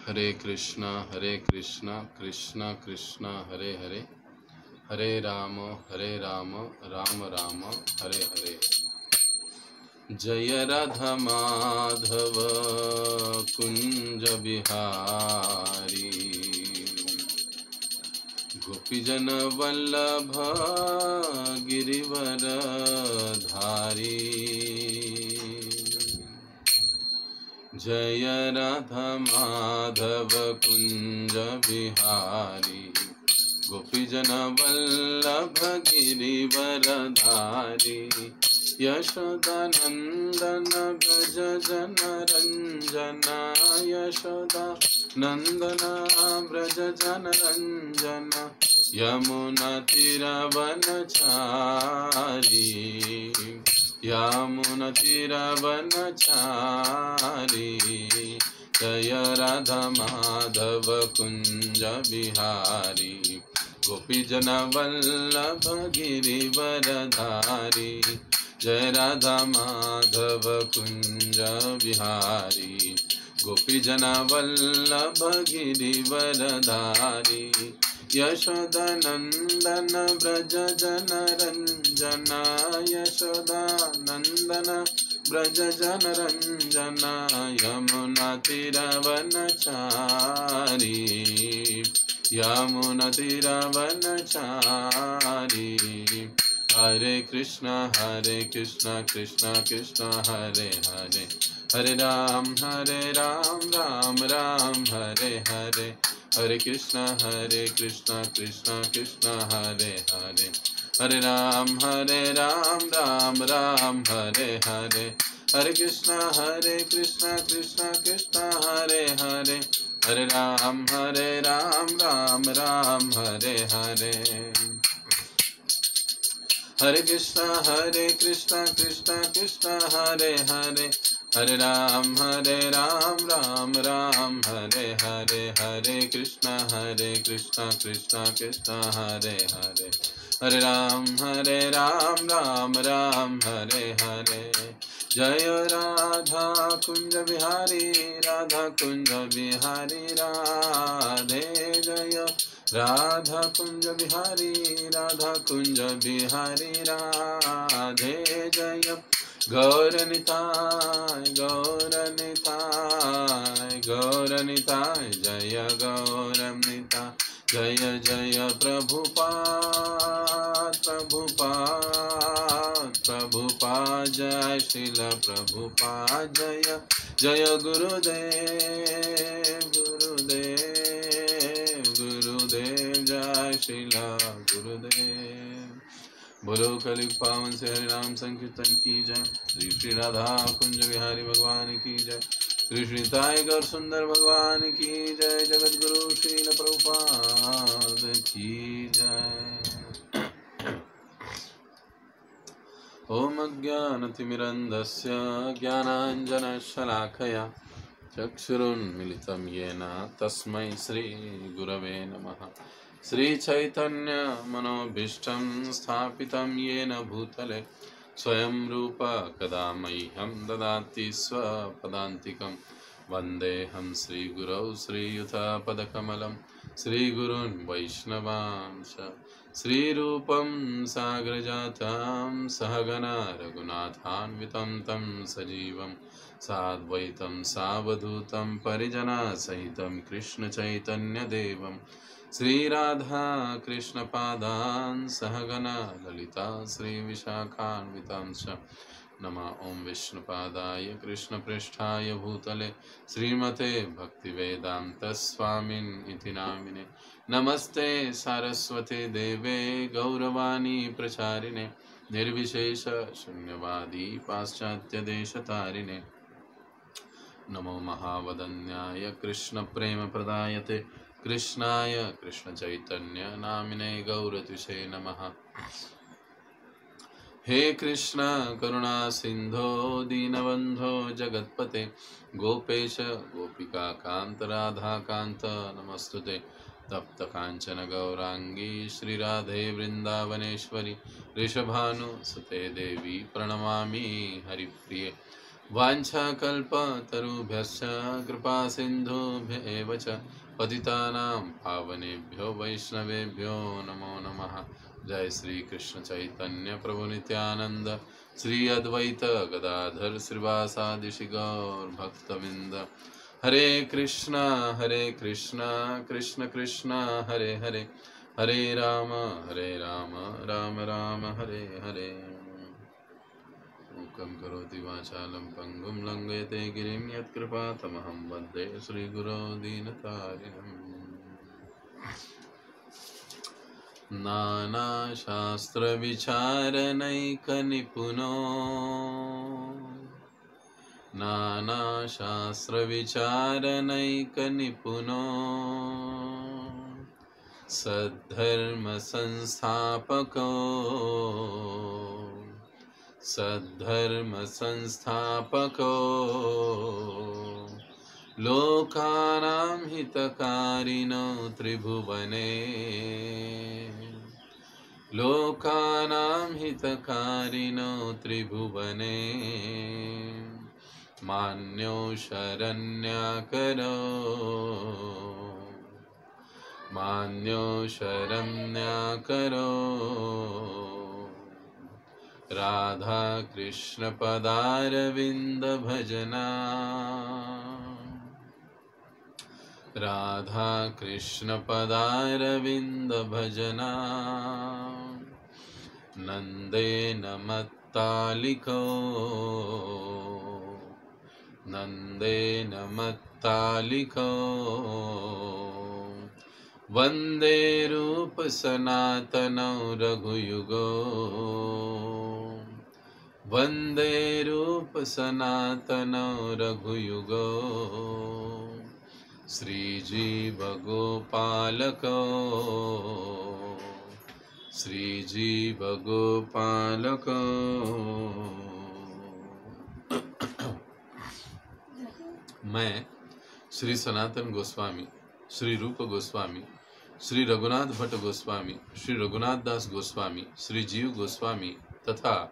हरे कृष्णा कृष्णा कृष्णा हरे हरे, हरे राम राम राम हरे हरे। जय राधा माधव कुंज बिहारी, गोपीजन वल्लभ गिरिवर धारी। जय राधा माधव कुंज बिहारी, गोपीजन वल्लभ गिरिवर धारी। यशोदानंदन व्रज जन रंजना, यशोदा नंदन व्रज जन रंजना। यमुना तीरवनचारी, यमुना तीरवनचारी। जय राधा माधव कुंज बिहारी, गोपीजन वल्लभ गिरिवर धारी। जय राधा माधव कुंज बिहारी, गोपीजन वल्लभ गिरिवर धारी। यशोदा नंदन व्रज जन रंजना, यशोदा नंदन व्रज जन रंजना। यमुना तीरवनचारी, यमुना तीरवनचारी। हरे कृष्णा कृष्णा कृष्णा हरे हरे, हरे राम राम राम हरे हरे। हरे कृष्णा कृष्णा कृष्णा हरे हरे, हरे राम राम राम हरे हरे। हरे कृष्णा कृष्णा कृष्णा हरे हरे, हरे राम राम राम हरे हरे। हरे कृष्णा कृष्णा कृष्णा हरे हरे, हरे राम राम राम हरे हरे। हरे कृष्णा कृष्णा कृष्णा हरे हरे, हरे राम राम राम हरे हरे। जय राधा कुंज बिहारी, राधा कुंज बिहारी राधे। जय राधा कुंज बिहारी, राधा कुंज बिहारी राधे। जय गौरनिताय गौरनिताय गौरनिताय, जय गौरनिताय। जय जय प्रभुपाद प्रभुपाद प्रभुपाद, जय श्रील प्रभुपाद। जय जय गुरुदेव गुरुदेव गुरुदेव, जय श्रीला गुरुदेव। बोलो कलियुग पावन से हरि नाम संकीर्तन की जय। श्री श्री राधा कुंज बिहारी भगवान की जय। श्री श्री साई गौर सुंदर भगवान की जय। जगत गुरु श्रील प्रभुपाद की जय। ओम अज्ञानतिमिरन्धस्य ज्ञानाञ्जनशलाकया चक्षुरुन्मिलितं येन तस्मै श्रीगुरवे नमः। श्रीचैतन्यमनोभीष्टं स्थापितं येन भूतले स्वयं रूप कदा मह्यं ददाति स्वपदान्तिकं। वन्देऽहं श्रीगुरौ श्रीयुतपदकमलं, श्रीगुरून् वैष्णवांश। श्रीरूपं साग्रजातं सहगना रघुनाथान्वितं तं सजीवं साद्वैतं सावधूतं परिजनसहितं कृष्णचैतन्यदेवं श्रीराधा कृष्णपादान् सहगना ललिता श्रीविशाखान्वितांश्च। नमः ओं विष्णुपादाय कृष्णपृष्ठाय भूतले श्रीमते भक्तिवेदान्तस्वामिन् इति नामिने। नमस्ते सारस्वते देवे गौरवाणी प्रचारिणे, निर्विशेष शून्यवादी पाश्चात्यदेशतारिणे। नमो महावदन्याय कृष्णप्रेमप्रदायते कृष्णाय कृष्णचैतन्य नामिने गौरतिसे नमः। हे कृष्ण करुणा सिंधो दीनबंधो जगत्पते, गोपेश गोपिका कांत राधा कांत नमस्तुते। तप्त कांचन गौरांगी श्रीराधे वृंदावनेश्वरी, ऋषभानुसुते देवी प्रणमामि हरिप्रिये। वाञ्छाकल्पतरुभ्यश्च कृपा सिन्धुभ्य एव च पतितानां पावनेभ्यो वैष्णवेभ्यो नमो नमः। जय श्री कृष्ण चैतन्य प्रभु नित्यानंद श्री अद्वैत गदाधर श्रीवासादि गौर भक्तविंद। हरे कृष्णा कृष्ण कृष्णा हरे हरे, हरे राम राम राम हरे हरे। मूकं करोति वाचालं पङ्गुं लङ्घयते गिरिं यत्कृपातमहं वन्दे श्रीगुरो दीनतारिणम्। नानाशास्त्रविचारनैकनिपुनो सद्धर्मसंस्थापको लोकानां हितकारिणो त्रिभुवने, लोकानां हितकारिणो त्रिभुवने। मान्यो शरण्याकरो, मान्यो शरण्याकरो। राधा कृष्ण पदारविंद भजना, राधा कृष्ण पदारविंद भजना। नंदेन मत्तालिको, नंदेन मत्तालिको। वंदे रूप सनातनौ रघुयुगो, वंदे रूप सनातनौ रघुयुगो। श्रीजीव गोपालको, श्रीजीव गोपालको। मैं श्री सनातन गोस्वामी, श्री रूप गोस्वामी, श्री रघुनाथ भट्ट गोस्वामी, श्री रघुनाथ दास गोस्वामी, श्री जीव गोस्वामी तथा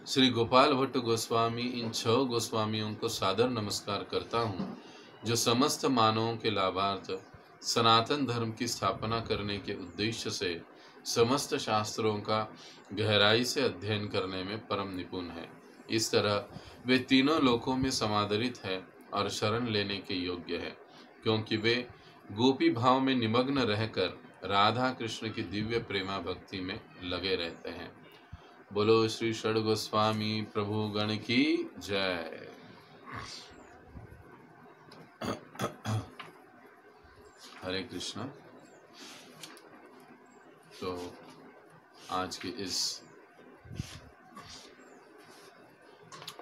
श्री गोपाल भट्ट गोस्वामी, इन 6 गोस्वामियों को सादर नमस्कार करता हूँ, जो समस्त मानवों के लाभार्थ सनातन धर्म की स्थापना करने के उद्देश्य से समस्त शास्त्रों का गहराई से अध्ययन करने में परम निपुण है। इस तरह वे तीनों लोकों में समादरित है और शरण लेने के योग्य है, क्योंकि वे गोपी भाव में निमग्न रहकर राधा कृष्ण की दिव्य प्रेमा भक्ति में लगे रहते हैं। बोलो श्री षड गोस्वामी प्रभु गण की जय। हरे कृष्णा। तो आज की इस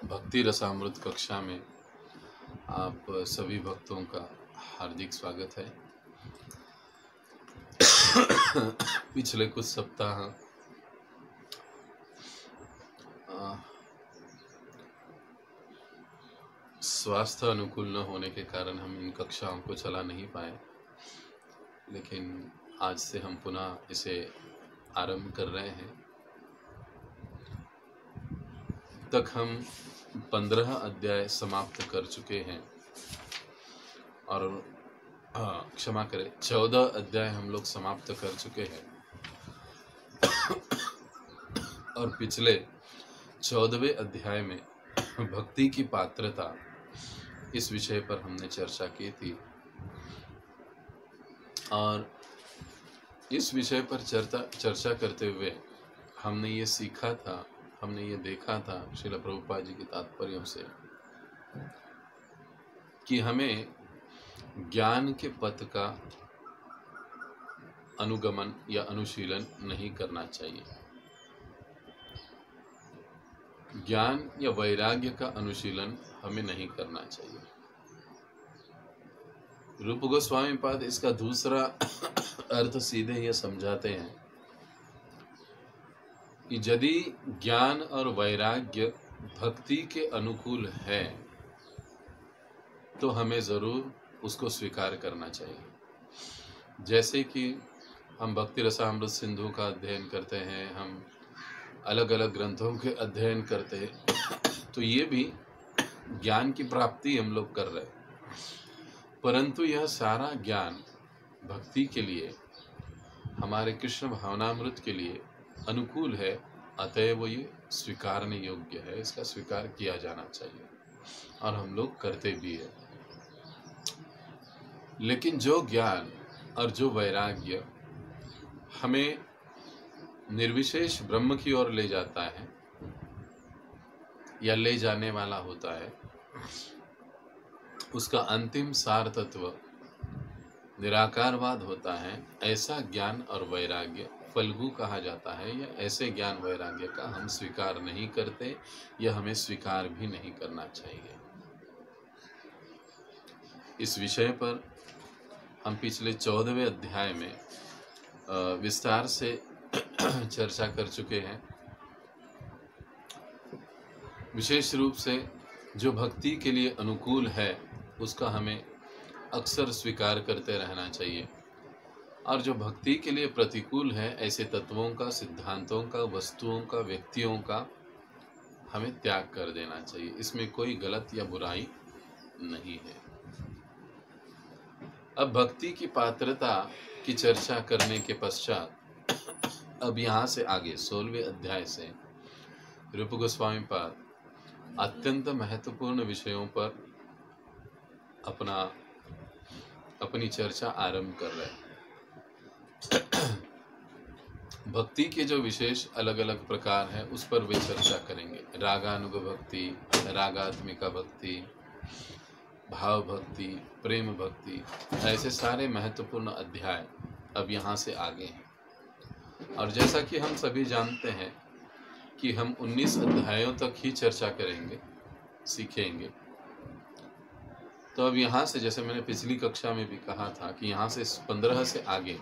भक्ति रसामृत कक्षा में आप सभी भक्तों का हार्दिक स्वागत है। पिछले कुछ सप्ताह स्वास्थ्य अनुकूल न होने के कारण हम इन कक्षाओं को चला नहीं पाए, लेकिन आज से हम पुनः इसे आरंभ कर रहे हैं। तक हम 15 अध्याय समाप्त कर चुके हैं और क्षमा करें 14 अध्याय हम लोग समाप्त कर चुके हैं और पिछले 14वें अध्याय में भक्ति की पात्रता इस विषय पर हमने चर्चा की थी और इस विषय पर चर्चा करते हुए हमने ये सीखा था, हमने ये देखा था श्रील प्रभुपाद जी के तात्पर्यों से कि हमें ज्ञान के पथ का अनुगमन या अनुशीलन नहीं करना चाहिए। ज्ञान या वैराग्य का अनुशीलन हमें नहीं करना चाहिए। रूप गोस्वामी पाद इसका दूसरा अर्थ सीधे यह समझाते हैं कि यदि ज्ञान और वैराग्य भक्ति के अनुकूल है तो हमें जरूर उसको स्वीकार करना चाहिए। जैसे कि हम भक्ति रसामृत सिंधु का अध्ययन करते हैं, हम अलग अलग ग्रंथों के अध्ययन करते हैं, तो ये भी ज्ञान की प्राप्ति हम लोग कर रहे हैं, परंतु यह सारा ज्ञान भक्ति के लिए, हमारे कृष्ण भावनामृत के लिए अनुकूल है, अतएव ये स्वीकारने योग्य है, इसका स्वीकार किया जाना चाहिए और हम लोग करते भी है। लेकिन जो ज्ञान और जो वैराग्य हमें निर्विशेष ब्रह्म की ओर ले जाता है या ले जाने वाला होता है, उसका अंतिम सार तत्व निराकारवाद होता है, ऐसा ज्ञान और वैराग्य फल्गु कहा जाता है। या ऐसे ज्ञान वैराग्य का हम स्वीकार नहीं करते, यह हमें स्वीकार भी नहीं करना चाहिए। इस विषय पर हम पिछले 14वें अध्याय में विस्तार से चर्चा कर चुके हैं। विशेष रूप से जो भक्ति के लिए अनुकूल है उसका हमें अक्सर स्वीकार करते रहना चाहिए, और जो भक्ति के लिए प्रतिकूल है ऐसे तत्वों का, सिद्धांतों का, वस्तुओं का, व्यक्तियों का हमें त्याग कर देना चाहिए। इसमें कोई गलत या बुराई नहीं है। अब भक्ति की पात्रता की चर्चा करने के पश्चात अब यहाँ से आगे 16वें अध्याय से रूप गोस्वामी पाद अत्यंत महत्वपूर्ण विषयों पर अपनी चर्चा आरंभ कर रहे हैं। भक्ति के जो विशेष अलग अलग प्रकार हैं उस पर वे चर्चा करेंगे। रागानुग भक्ति, रागात्मिका भक्ति, भाव भक्ति, प्रेम भक्ति, ऐसे सारे महत्वपूर्ण अध्याय अब यहाँ से आगे हैं। और जैसा कि हम सभी जानते हैं कि हम 19 अध्यायों तक ही चर्चा करेंगे, सीखेंगे। तो अब यहाँ से, जैसे मैंने पिछली कक्षा में भी कहा था कि यहाँ से 15 से आगे,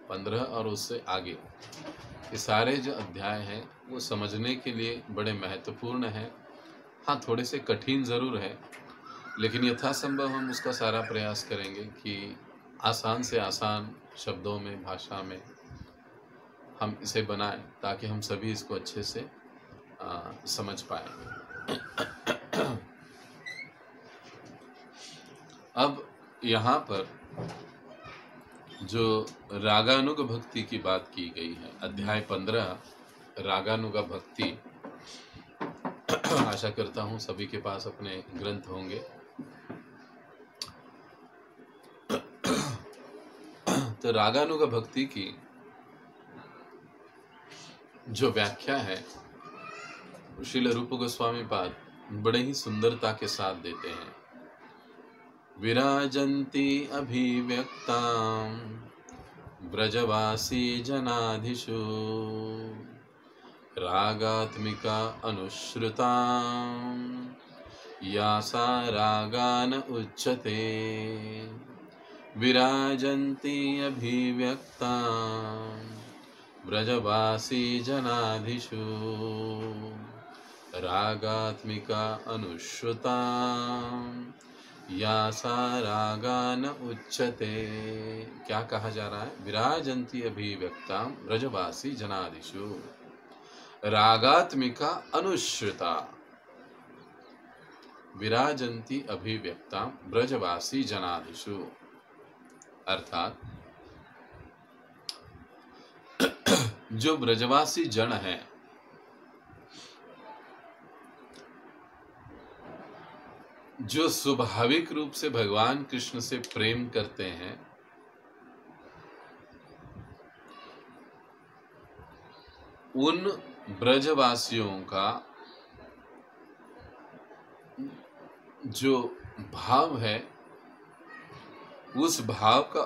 15 और उससे आगे ये सारे जो अध्याय हैं वो समझने के लिए बड़े महत्वपूर्ण हैं। हाँ, थोड़े से कठिन ज़रूर है, लेकिन यथासंभव हम उसका सारा प्रयास करेंगे कि आसान से आसान शब्दों में, भाषा में हम इसे बनाएं, ताकि हम सभी इसको अच्छे से समझ पाएंगे। अब यहाँ पर जो रागानुग भक्ति की बात की गई है, अध्याय 15 रागानुगा भक्ति। आशा करता हूँ सभी के पास अपने ग्रंथ होंगे। तो रागानुगा भक्ति की जो व्याख्या है श्रील रूप गोस्वामी पाद बड़े ही सुंदरता के साथ देते हैं। विराजन्ति अभिव्यक्तां ब्रजवासी जनाधिषु रागात्मिका अनुश्रुतां या सा रागान उच्यते। विराजन्ति अभिव्यक्तां ब्रजवासी जनाधिषु रागात्मिका अनुश्रुतां या सा रागान उच्यते। क्या कहा जा रहा है? विराजन्ति अभिव्यक्तां ब्रजवासी जनादिषु रागात्मिका अनुश्रुता। विराजन्ति अभिव्यक्तां ब्रजवासी जनादिषु, अर्थात जो ब्रजवासी जन हैं, जो स्वाभाविक रूप से भगवान कृष्ण से प्रेम करते हैं, उन ब्रजवासियों का जो भाव है, उस भाव का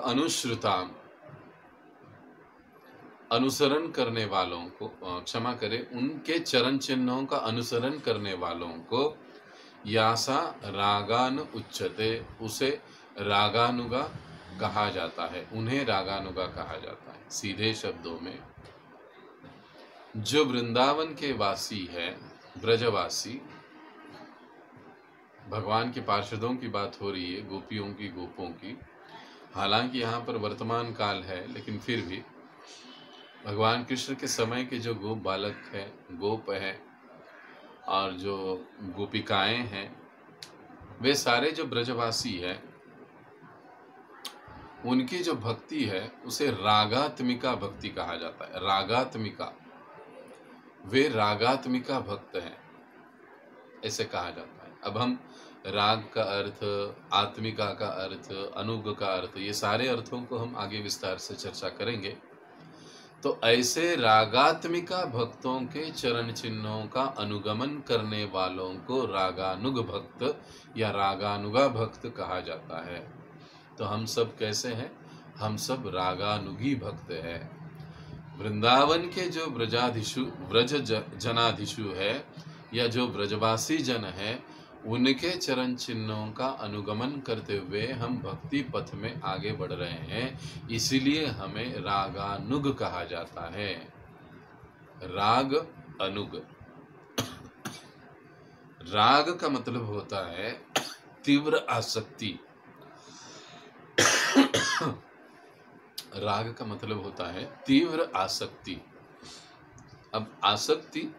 अनुसरण करने वालों को, क्षमा करें, उनके चरण चिन्हों का अनुसरण करने वालों को यासा रागान उच्यते, उसे रागानुगा कहा जाता है, उन्हें रागानुगा कहा जाता है। सीधे शब्दों में जो वृंदावन के वासी है, ब्रजवासी, भगवान के पार्षदों की बात हो रही है, गोपियों की, गोपों की। हालांकि यहाँ पर वर्तमान काल है, लेकिन फिर भी भगवान कृष्ण के समय के जो गोप बालक हैं, गोप हैं, और जो गोपिकाएं हैं, वे सारे जो ब्रजवासी हैं उनकी जो भक्ति है उसे रागात्मिका भक्ति कहा जाता है। रागात्मिका, वे रागात्मिका भक्त हैं ऐसे कहा जाता है। अब हम राग का अर्थ, आत्मिका का अर्थ, अनुग का अर्थ, ये सारे अर्थों को हम आगे विस्तार से चर्चा करेंगे। तो ऐसे रागात्मिका भक्तों के चरण चिन्हों का अनुगमन करने वालों को रागानुग भक्त या रागानुगा भक्त कहा जाता है। तो हम सब कैसे हैं? हम सब रागानुगी भक्त हैं। वृंदावन के जो ब्रज जनाधीशु है या जो ब्रजवासी जन है, उनके चरण चिन्हों का अनुगमन करते हुए हम भक्ति पथ में आगे बढ़ रहे हैं, इसीलिए हमें रागानुग कहा जाता है। राग अनुग, राग का मतलब होता है तीव्र आसक्ति। राग का मतलब होता है तीव्र आसक्ति। अब आसक्ति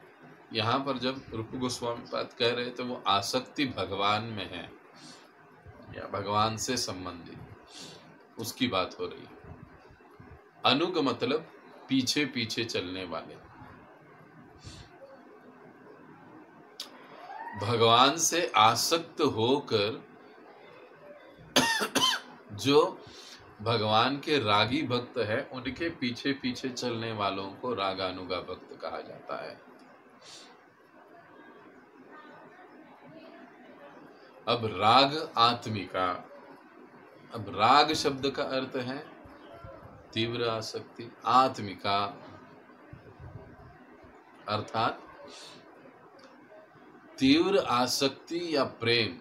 यहाँ पर जब रूप गोस्वामी पाद कह रहे तो वो आसक्ति भगवान में है या भगवान से संबंधित, उसकी बात हो रही है। अनुग मतलब पीछे पीछे चलने वाले। भगवान से आसक्त होकर जो भगवान के रागी भक्त है, उनके पीछे पीछे चलने वालों को रागानुगा भक्त कहा जाता है। अब राग आत्मिका, अब राग शब्द का अर्थ है तीव्र आसक्ति। आत्मिका अर्थात तीव्र आसक्ति या प्रेम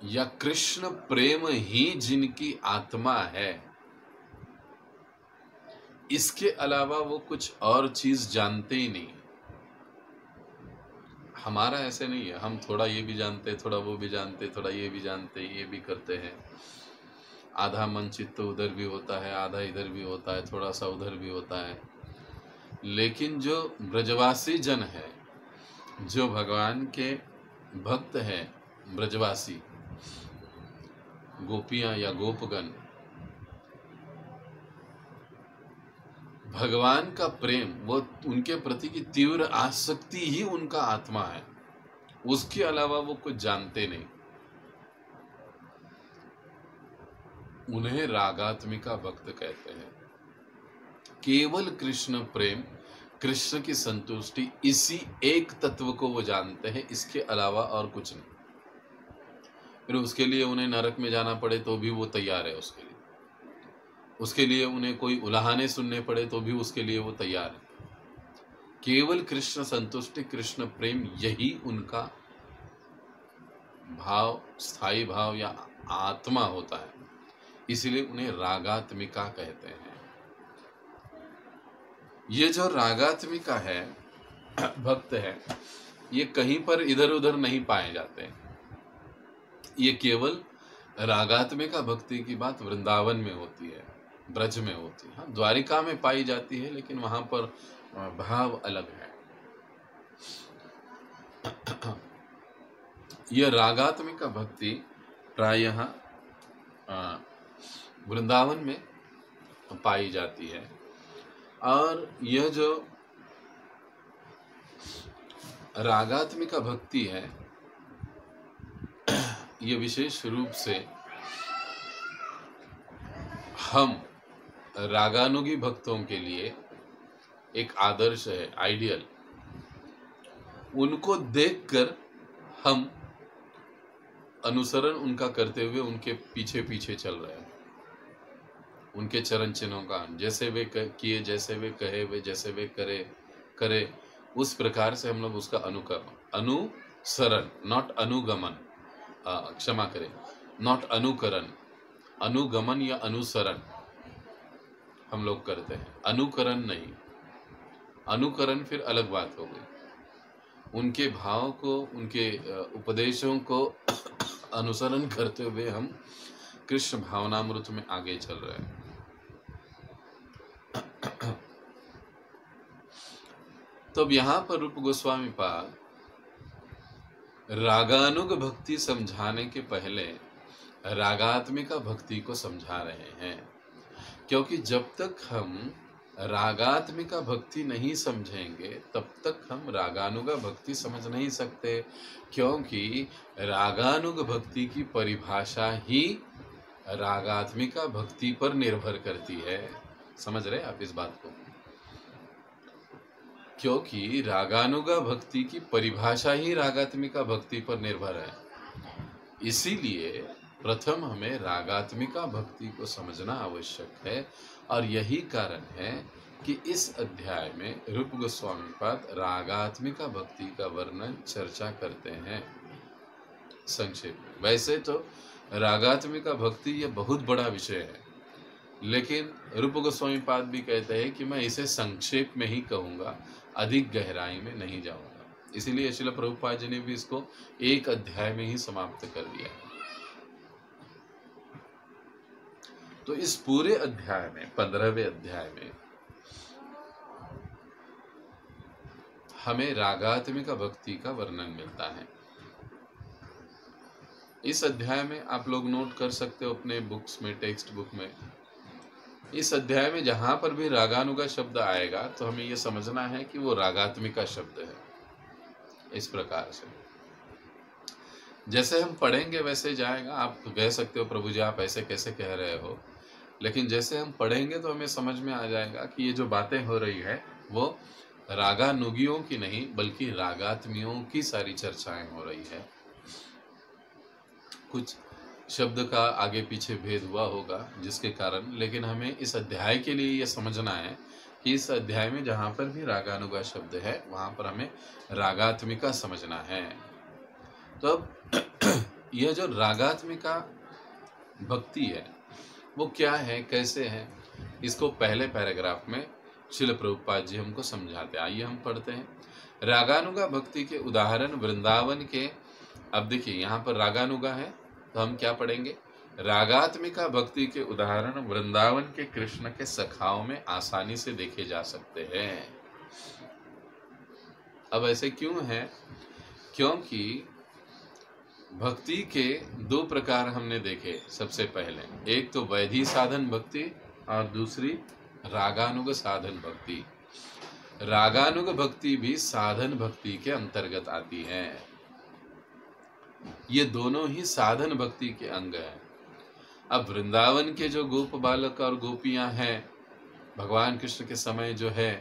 या कृष्ण प्रेम ही जिनकी आत्मा है, इसके अलावा वो कुछ और चीज जानते ही नहीं। हमारा ऐसे नहीं है, हम थोड़ा ये भी जानते, थोड़ा वो भी जानते, थोड़ा ये भी जानते, ये भी करते हैं। आधा मन चित्त तो उधर भी होता है, आधा इधर भी होता है, थोड़ा सा उधर भी होता है। लेकिन जो ब्रजवासी जन है, जो भगवान के भक्त हैं, ब्रजवासी गोपियां या गोपगण, भगवान का प्रेम, वो उनके प्रति की तीव्र आसक्ति ही उनका आत्मा है, उसके अलावा वो कुछ जानते नहीं। उन्हें रागात्मिका भक्त कहते हैं। केवल कृष्ण प्रेम, कृष्ण की संतुष्टि, इसी एक तत्व को वो जानते हैं, इसके अलावा और कुछ नहीं। फिर उसके लिए उन्हें नरक में जाना पड़े तो भी वो तैयार है उसके लिए उन्हें कोई उलाहने सुनने पड़े तो भी उसके लिए वो तैयार है। केवल कृष्ण संतुष्टि, कृष्ण प्रेम, यही उनका भाव, स्थायी भाव या आत्मा होता है, इसलिए उन्हें रागात्मिका कहते हैं। ये जो रागात्मिका है, भक्त है, ये कहीं पर इधर उधर नहीं पाए जाते। ये केवल रागात्मिका भक्ति की बात वृंदावन में होती है, ब्रज में होती है। हाँ, द्वारिका में पाई जाती है, लेकिन वहां पर भाव अलग है। यह रागात्मिका भक्ति प्रायः वृंदावन में पाई जाती है। और यह जो रागात्मिका भक्ति है, ये विशेष रूप से हम रागानुगी भक्तों के लिए एक आदर्श है, आइडियल। उनको देखकर हम अनुसरण उनका करते हुए उनके पीछे पीछे चल रहे हैं, उनके चरण चिन्हों का, जैसे वे किए, जैसे वे कहे, वे जैसे वे करे उस प्रकार से हम लोग उसका अनुसरण, नॉट अनुगमन, क्षमा करें, नॉट अनुकरण, अनुगमन या अनुसरण हम लोग करते हैं, अनुकरण नहीं। अनुकरण फिर अलग बात हो गई। उनके भाव को, उनके उपदेशों को अनुसरण करते हुए हम कृष्ण भावनामृत में आगे चल रहे हैं। तो अब यहाँ पर रूप गोस्वामी पाद रागानुग भक्ति समझाने के पहले रागात्मिका भक्ति को समझा रहे हैं, क्योंकि जब तक हम रागात्मिका भक्ति नहीं समझेंगे तब तक हम रागानुगा भक्ति समझ नहीं सकते, क्योंकि रागानुग भक्ति की परिभाषा ही रागात्मिका भक्ति पर निर्भर करती है। समझ रहे आप इस बात को? क्योंकि रागानुगा भक्ति की परिभाषा ही रागात्मिका भक्ति पर निर्भर है, इसीलिए प्रथम हमें रागात्मिका भक्ति को समझना आवश्यक है। और यही कारण है कि इस अध्याय में रूप गोस्वामी पाद रागात्मिका भक्ति का वर्णन चर्चा करते हैं संक्षेप में। वैसे तो रागात्मिका भक्ति ये बहुत बड़ा विषय है, लेकिन रूप गोस्वामी पाद भी कहते हैं कि मैं इसे संक्षेप में ही कहूँगा, अधिक गहराई में नहीं जाऊँगा। इसीलिए श्रील प्रभुपाद जी ने भी इसको एक अध्याय में ही समाप्त कर दिया। तो इस पूरे अध्याय में 15वें अध्याय में हमें रागात्मिका भक्ति का वर्णन मिलता है। इस अध्याय में आप लोग नोट कर सकते हो अपने बुक्स में, टेक्स्ट बुक में। इस अध्याय में जहां पर भी रागानुगा शब्द आएगा तो हमें यह समझना है कि वो रागात्मिका शब्द है। इस प्रकार से जैसे हम पढ़ेंगे वैसे जाएगा। आप कह सकते हो प्रभु जी आप ऐसे कैसे कह रहे हो, लेकिन जैसे हम पढ़ेंगे तो हमें समझ में आ जाएगा कि ये जो बातें हो रही है वो रागानुगियों की नहीं बल्कि रागात्मियों की सारी चर्चाएं हो रही है। कुछ शब्द का आगे पीछे भेद हुआ होगा जिसके कारण, लेकिन हमें इस अध्याय के लिए यह समझना है कि इस अध्याय में जहाँ पर भी रागानुगा शब्द है वहाँ पर हमें रागात्मिका समझना है। तो अब यह जो रागात्मिका भक्ति है वो क्या है, कैसे है, इसको पहले पैराग्राफ में श्रील प्रभुपाद जी हमको समझाते। आइए हम पढ़ते हैं। रागानुगा भक्ति के उदाहरण वृंदावन के। अब देखिए यहाँ पर रागानुगा है तो हम क्या पढ़ेंगे? रागात्मिका भक्ति के उदाहरण वृंदावन के कृष्ण के सखाओं में आसानी से देखे जा सकते हैं। अब ऐसे क्यों है? क्योंकि भक्ति के दो प्रकार हमने देखे। सबसे पहले एक तो वैधि साधन भक्ति और दूसरी रागानुग साधन भक्ति। रागानुग भक्ति भी साधन भक्ति के अंतर्गत आती है। ये दोनों ही साधन भक्ति के अंग हैं। अब वृंदावन के जो गोप बालक और गोपियां हैं भगवान कृष्ण के समय जो है,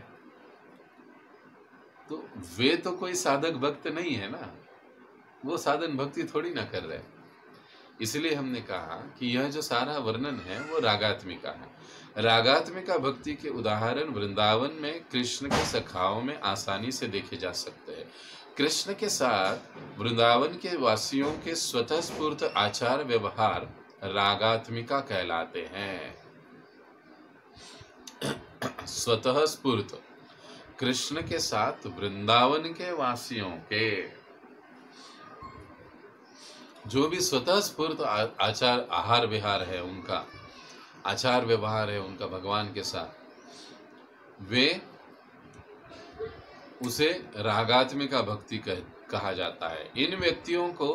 तो वे तो कोई साधक भक्त नहीं है ना, वो साधन भक्ति थोड़ी ना कर रहे। इसलिए हमने कहा कि यह जो सारा वर्णन है वो रागात्मिका है। रागात्मिका भक्ति के उदाहरण वृंदावन में कृष्ण के सखाओं में आसानी से देखे जा सकते हैं। कृष्ण के साथ वृंदावन के वासियों के स्वतः स्फूर्त आचार व्यवहार रागात्मिका कहलाते हैं। स्वतः स्फूर्त कृष्ण के साथ वृंदावन के वासियों के जो भी स्वतः स्फूर्त आचार आहार विहार है, उनका आचार व्यवहार है उनका भगवान के साथ, वे उसे रागात्मिका भक्ति कहा जाता है। इन व्यक्तियों को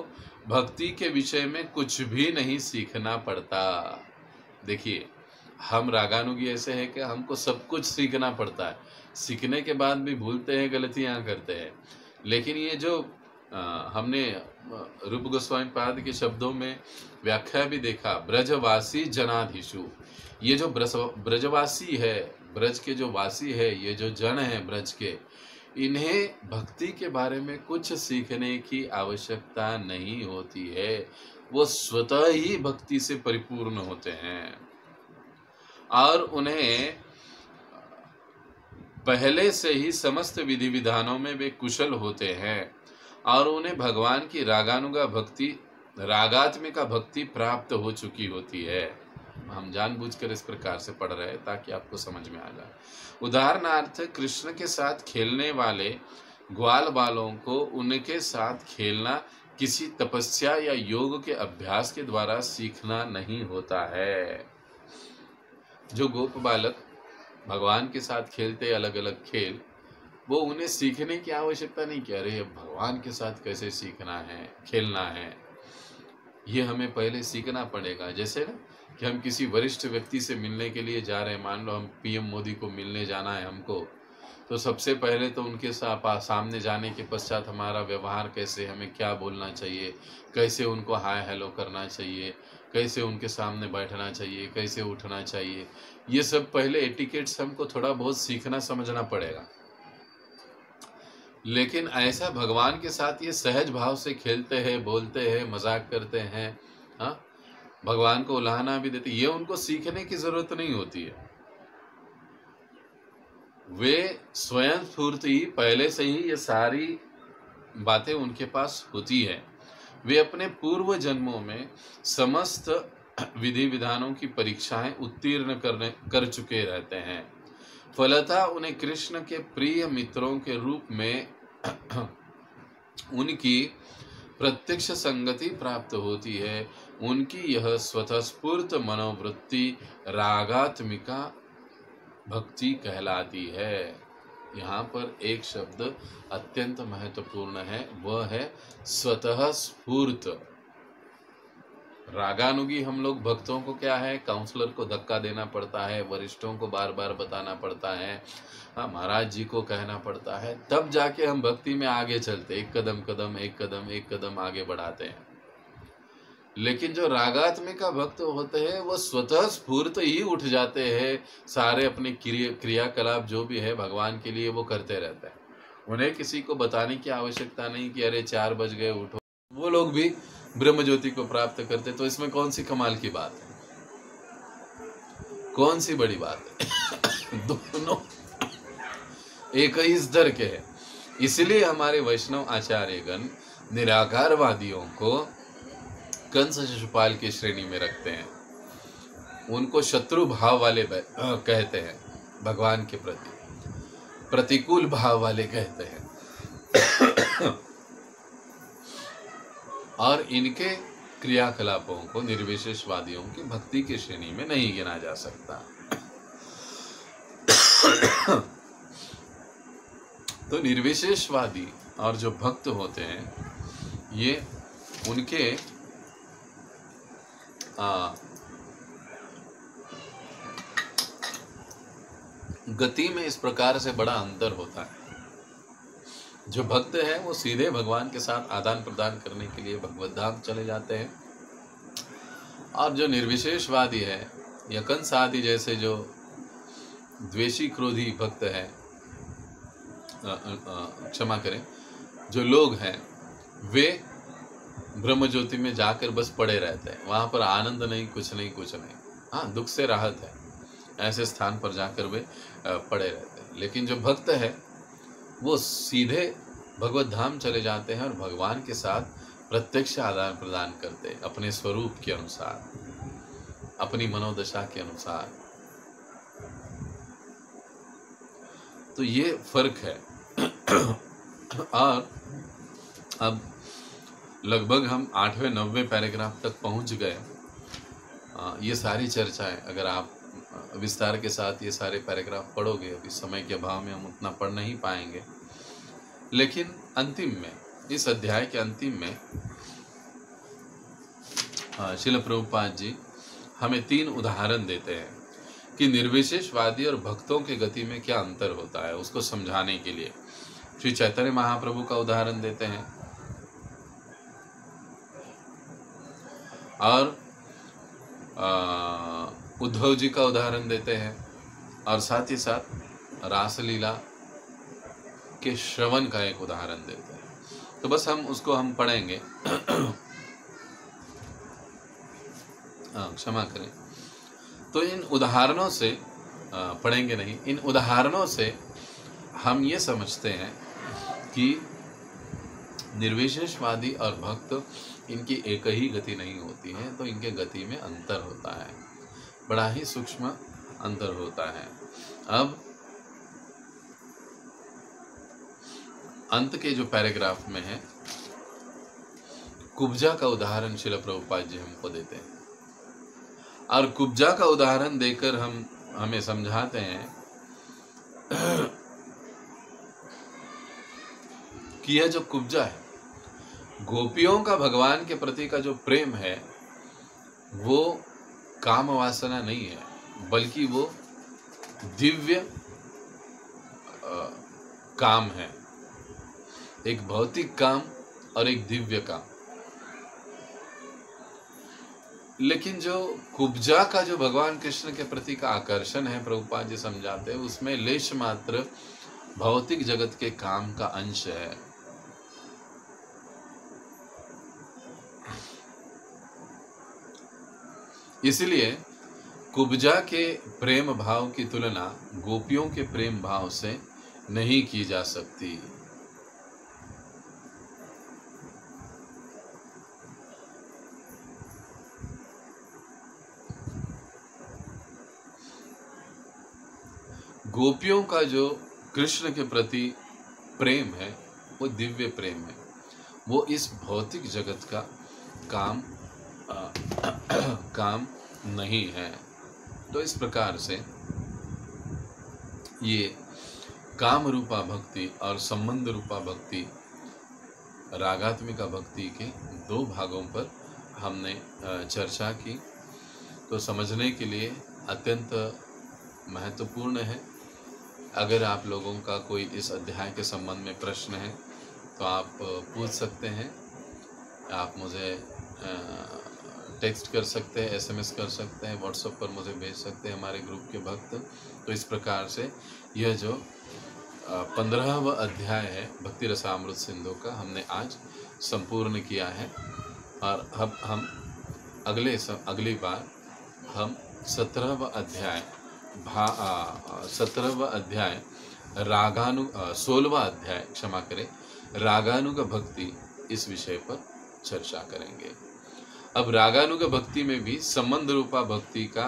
भक्ति के विषय में कुछ भी नहीं सीखना पड़ता। देखिए हम रागानुगी ऐसे हैं कि हमको सब कुछ सीखना पड़ता है, सीखने के बाद भी भूलते हैं, गलतियां करते हैं। लेकिन ये जो हमने रूप गोस्वामी पाद के शब्दों में व्याख्या भी देखा, ब्रजवासी जनाधीशु, ये जो ब्रजवासी है, ब्रज के जो वासी है, ये जो जन है ब्रज के, इन्हें भक्ति के बारे में कुछ सीखने की आवश्यकता नहीं होती है। वो स्वतः ही भक्ति से परिपूर्ण होते हैं और उन्हें पहले से ही समस्त विधि विधानों में वे कुशल होते हैं और उन्हें भगवान की रागानुगा भक्ति, रागात्मिका भक्ति प्राप्त हो चुकी होती है। हम जानबूझकर इस प्रकार से पढ़ रहे हैं ताकि आपको समझ में आ जाए। उदाहरणार्थ कृष्ण के साथ खेलने वाले ग्वाल बालों को उनके साथ खेलना किसी तपस्या या योग के अभ्यास के द्वारा सीखना नहीं होता है। जो गोप बालक भगवान के साथ खेलते अलग अलग खेल, वो उन्हें सीखने की आवश्यकता नहीं कि अरे भगवान के साथ कैसे सीखना है, खेलना है। ये हमें पहले सीखना पड़ेगा। जैसे ना कि हम किसी वरिष्ठ व्यक्ति से मिलने के लिए जा रहे हैं, मान लो हम पीएम मोदी को मिलने जाना है हमको, तो सबसे पहले तो उनके सामने जाने के पश्चात हमारा व्यवहार कैसे, हमें क्या बोलना चाहिए, कैसे उनको हाय हेलो करना चाहिए, कैसे उनके सामने बैठना चाहिए, कैसे उठना चाहिए, ये सब पहले एटिकेट्स हमको थोड़ा बहुत सीखना समझना पड़ेगा। लेकिन ऐसा भगवान के साथ ये सहज भाव से खेलते हैं, बोलते हैं, मजाक करते हैं, हाँ, भगवान को उलाहना भी देते, ये उनको सीखने की जरूरत नहीं होती है। वे स्वयं स्फूर्ति पहले से ही ये सारी बातें उनके पास होती है। वे अपने पूर्व जन्मों में समस्त विधि विधानों की परीक्षाएं उत्तीर्ण कर चुके रहते हैं। फलतः उन्हें कृष्ण के प्रिय मित्रों के रूप में उनकी प्रत्यक्ष संगति प्राप्त होती है। उनकी यह स्वतःस्फूर्त मनोवृत्ति रागात्मिका भक्ति कहलाती है। यहाँ पर एक शब्द अत्यंत महत्वपूर्ण है, वह है स्वतः स्फूर्त। रागानुगी हम लोग भक्तों को क्या है, काउंसलर को धक्का देना पड़ता है, वरिष्ठों को बार बार बताना पड़ता है, हाँ, महाराज जी को कहना पड़ता है, तब जाके हम भक्ति में आगे चलते, एक कदम आगे बढ़ाते हैं। लेकिन जो रागात्मिका भक्त होते हैं वो स्वतः स्फूर्त ही उठ जाते हैं, सारे अपने क्रियाकलाप जो भी है भगवान के लिए वो करते रहते हैं। उन्हें किसी को बताने की आवश्यकता नहीं कि अरे 4 बज गए उठो। वो लोग भी ब्रह्म ज्योति को प्राप्त करते, तो इसमें कौन सी कमाल की बात है, कौन सी बड़ी बात है? दोनों एक ही स्तर के हैं। इसलिए हमारे वैष्णव आचार्यगण निराकारवादियों को कंस शिशुपाल की श्रेणी में रखते हैं, उनको शत्रु भाव वाले कहते हैं, भगवान के प्रति प्रतिकूल भाव वाले कहते हैं। और इनके क्रियाकलापों को निर्विशेषवादियों की भक्ति की श्रेणी में नहीं गिना जा सकता। तो निर्विशेषवादी और जो भक्त होते हैं, ये उनके गति में इस प्रकार से बड़ा अंतर होता है। जो भक्त है वो सीधे भगवान के साथ आदान प्रदान करने के लिए भगवत धाम चले जाते हैं, और जो निर्विशेषवादी है या कंस आदि जैसे जो द्वेषी क्रोधी भक्त है, क्षमा करें, जो लोग हैं वे ब्रह्म ज्योति में जाकर बस पड़े रहते हैं, वहाँ पर आनंद नहीं, कुछ नहीं। हाँ, दुख से राहत है, ऐसे स्थान पर जाकर वे पड़े रहते हैं। लेकिन जो भक्त है वो सीधे भगवत धाम चले जाते हैं और भगवान के साथ प्रत्यक्ष आदान प्रदान करते हैं, अपने स्वरूप के अनुसार, अपनी मनोदशा के अनुसार। तो ये फर्क है। और अब लगभग हम 8वें 9वें पैराग्राफ तक पहुंच गए। ये सारी चर्चाएं अगर आप विस्तार के साथ ये सारे पैराग्राफ पढ़ोगे, अभी समय के अभाव में हम उतना पढ़ नहीं पाएंगे, लेकिन अंतिम में, इस अध्याय के अंतिम में श्रील प्रभुपाद जी हमें 3 उदाहरण देते हैं कि निर्विशेषवादी और भक्तों के गति में क्या अंतर होता है, उसको समझाने के लिए श्री चैतन्य महाप्रभु का उदाहरण देते हैं और उद्धव जी का उदाहरण देते हैं, और साथ ही साथ रासलीला के श्रवण का एक उदाहरण देते हैं। तो बस हम उसको हम पढ़ेंगे। क्षमा करें। तो इन उदाहरणों से पढ़ेंगे नहीं, इन उदाहरणों से हम ये समझते हैं कि निर्विशेषवादी और भक्त, इनकी एक ही गति नहीं होती है, तो इनके गति में अंतर होता है, बड़ा ही सूक्ष्म अंतर होता है। अब अंत के जो पैराग्राफ में है, कुब्जा का उदाहरण श्रील प्रभुपाद जी हमको देते हैं, और कुब्जा का उदाहरण देकर हमें समझाते हैं कि यह जो कुब्जा है, गोपियों का भगवान के प्रति का जो प्रेम है वो काम वासना नहीं है, बल्कि वो दिव्य काम है, एक भौतिक काम और एक दिव्य काम। लेकिन जो कुब्जा का जो भगवान कृष्ण के प्रति का आकर्षण है, प्रभुपाद जी समझाते हैं, उसमें लेश मात्र भौतिक जगत के काम का अंश है। इसलिए कुब्जा के प्रेम भाव की तुलना गोपियों के प्रेम भाव से नहीं की जा सकती। गोपियों का जो कृष्ण के प्रति प्रेम है वो दिव्य प्रेम है, वो इस भौतिक जगत का काम नहीं है। तो इस प्रकार से ये काम रूपा भक्ति और संबंध रूपा भक्ति, रागात्मिका भक्ति के दो भागों पर हमने चर्चा की। तो समझने के लिए अत्यंत महत्वपूर्ण है। अगर आप लोगों का कोई इस अध्याय के संबंध में प्रश्न है तो आप पूछ सकते हैं, आप मुझे टेक्स्ट कर सकते हैं, एसएमएस कर सकते हैं, व्हाट्सएप पर मुझे भेज सकते हैं, हमारे ग्रुप के भक्त। तो इस प्रकार से यह जो 15वां अध्याय है भक्ति रसामृत सिंधु का हमने आज संपूर्ण किया है। और अब हम अगली बार हम 17वां अध्याय 16वां अध्याय क्षमा करें, रागानुग भक्ति, इस विषय पर चर्चा करेंगे। अब रागानुग भक्ति में भी संबंध रूपा भक्ति का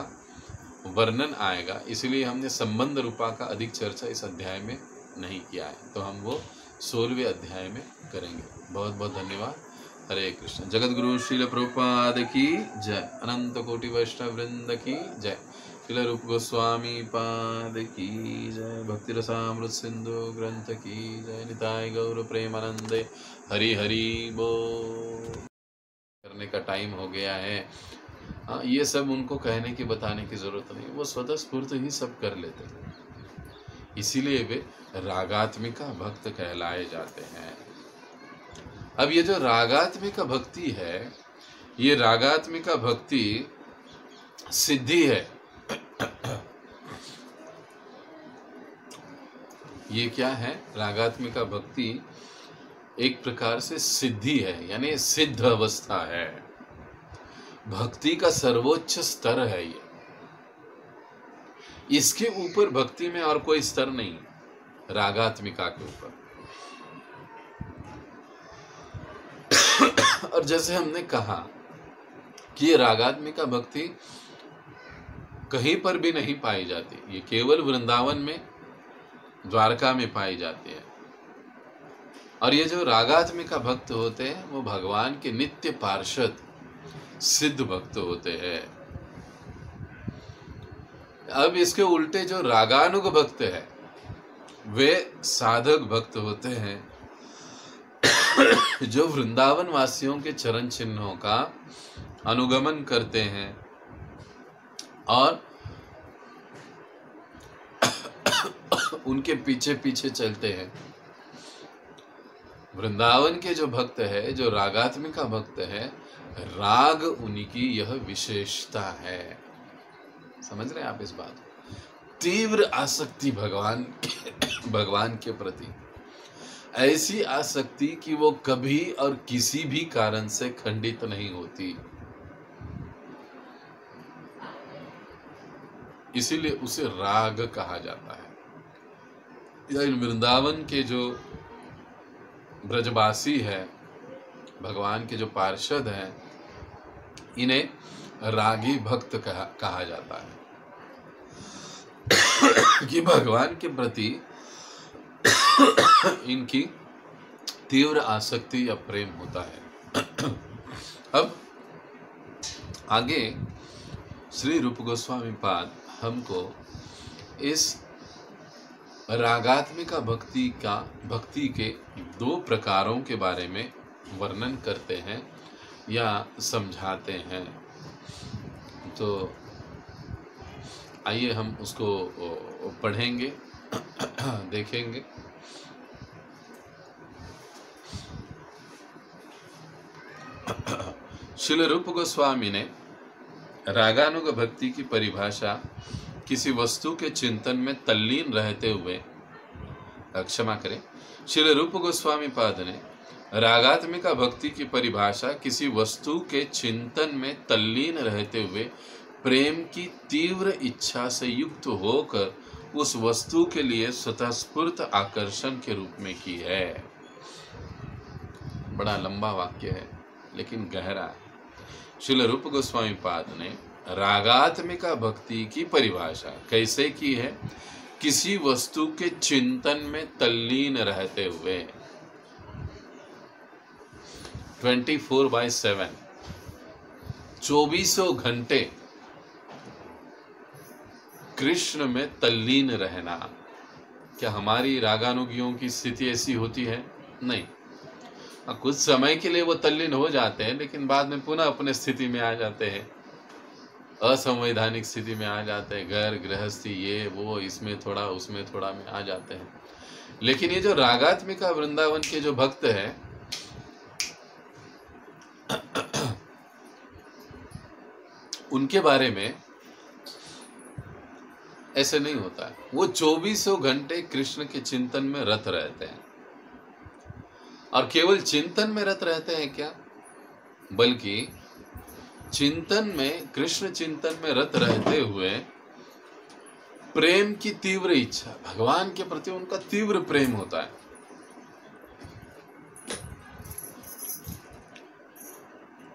वर्णन आएगा, इसलिए हमने संबंध रूपा का अधिक चर्चा इस अध्याय में नहीं किया है, तो हम वो 16वें अध्याय में करेंगे। बहुत बहुत धन्यवाद। हरे कृष्ण। जगत गुरु श्रील प्रभुपाद की जय, अनंत कोटि वैष्णव वृंद की जय, श्रील रूप गोस्वामी पाद की जय, भक्ति रसामृत सिंधु ग्रंथ की जय, निताय गौर प्रेमानंदे। हरि हरि बोल। करने का टाइम हो गया है। हाँ, ये सब उनको कहने की बताने की जरूरत नहीं, वो स्वतः स्फूर्त ही सब कर लेते हैं, इसीलिए वे रागात्मिका भक्त कहलाए जाते हैं। अब ये जो रागात्मिका भक्ति है, ये रागात्मिका भक्ति सिद्धि है। ये क्या है? रागात्मिका भक्ति एक प्रकार से सिद्धि है, यानी सिद्ध अवस्था है, भक्ति का सर्वोच्च स्तर है ये। इसके ऊपर भक्ति में और कोई स्तर नहीं, रागात्मिका के ऊपर। और जैसे हमने कहा कि ये रागात्मिका भक्ति कहीं पर भी नहीं पाई जाती, ये केवल वृंदावन में, द्वारका में पाई जाती है। और ये जो रागात्मिका भक्त होते हैं वो भगवान के नित्य पार्षद सिद्ध भक्त होते हैं। अब इसके उल्टे जो रागानुग भक्त है वे साधक भक्त होते हैं, जो वृंदावन वासियों के चरण चिन्हों का अनुगमन करते हैं और उनके पीछे पीछे चलते हैं। वृंदावन के जो भक्त है, जो रागात्मिका भक्त है, राग उन्हीं की यह विशेषता है। समझ रहे हैं आप इस बात? तीव्र आसक्ति भगवान के प्रति, ऐसी आसक्ति कि वो कभी और किसी भी कारण से खंडित नहीं होती, इसीलिए उसे राग कहा जाता है। वृंदावन के जो ब्रजवासी है, भगवान के जो पार्षद हैं, इन्हें रागी भक्त कहा जाता है कि भगवान के प्रति इनकी तीव्र आसक्ति या प्रेम होता है। अब आगे श्री रूप गोस्वामी पाद हमको इस रागात्मिका भक्ति के दो प्रकारों के बारे में वर्णन करते हैं या समझाते हैं। तो आइए हम उसको पढ़ेंगे, देखेंगे। श्रील रूप गोस्वामी ने रागानुग भक्ति की परिभाषा किसी वस्तु के चिंतन में तल्लीन रहते हुए, क्षमा करें, श्रील रूप गोस्वामी पाद ने रागात्मिका भक्ति की परिभाषा किसी वस्तु के चिंतन में तल्लीन रहते हुए प्रेम की तीव्र इच्छा से युक्त होकर उस वस्तु के लिए स्वतःस्फूर्त आकर्षण के रूप में की है। बड़ा लंबा वाक्य है लेकिन गहरा है। श्रील रूप गोस्वामी पाद ने रागात्मिका भक्ति की परिभाषा कैसे की है? किसी वस्तु के चिंतन में तल्लीन रहते हुए 24/7 24 घंटे कृष्ण में तल्लीन रहना। क्या हमारी रागानुगियों की स्थिति ऐसी होती है? नहीं। कुछ समय के लिए वो तल्लीन हो जाते हैं लेकिन बाद में पुनः अपने स्थिति में आ जाते हैं, असंवैधानिक स्थिति में आ जाते हैं, घर गृहस्थी ये वो, इसमें थोड़ा उसमें थोड़ा में आ जाते हैं। लेकिन ये जो रागात्मिका वृंदावन के जो भक्त हैं, उनके बारे में ऐसे नहीं होता है। वो 24 घंटे कृष्ण के चिंतन में रत रहते हैं। और केवल चिंतन में रत रहते हैं क्या, बल्कि चिंतन में, कृष्ण चिंतन में रत रहते हुए प्रेम की तीव्र इच्छा, भगवान के प्रति उनका तीव्र प्रेम होता है।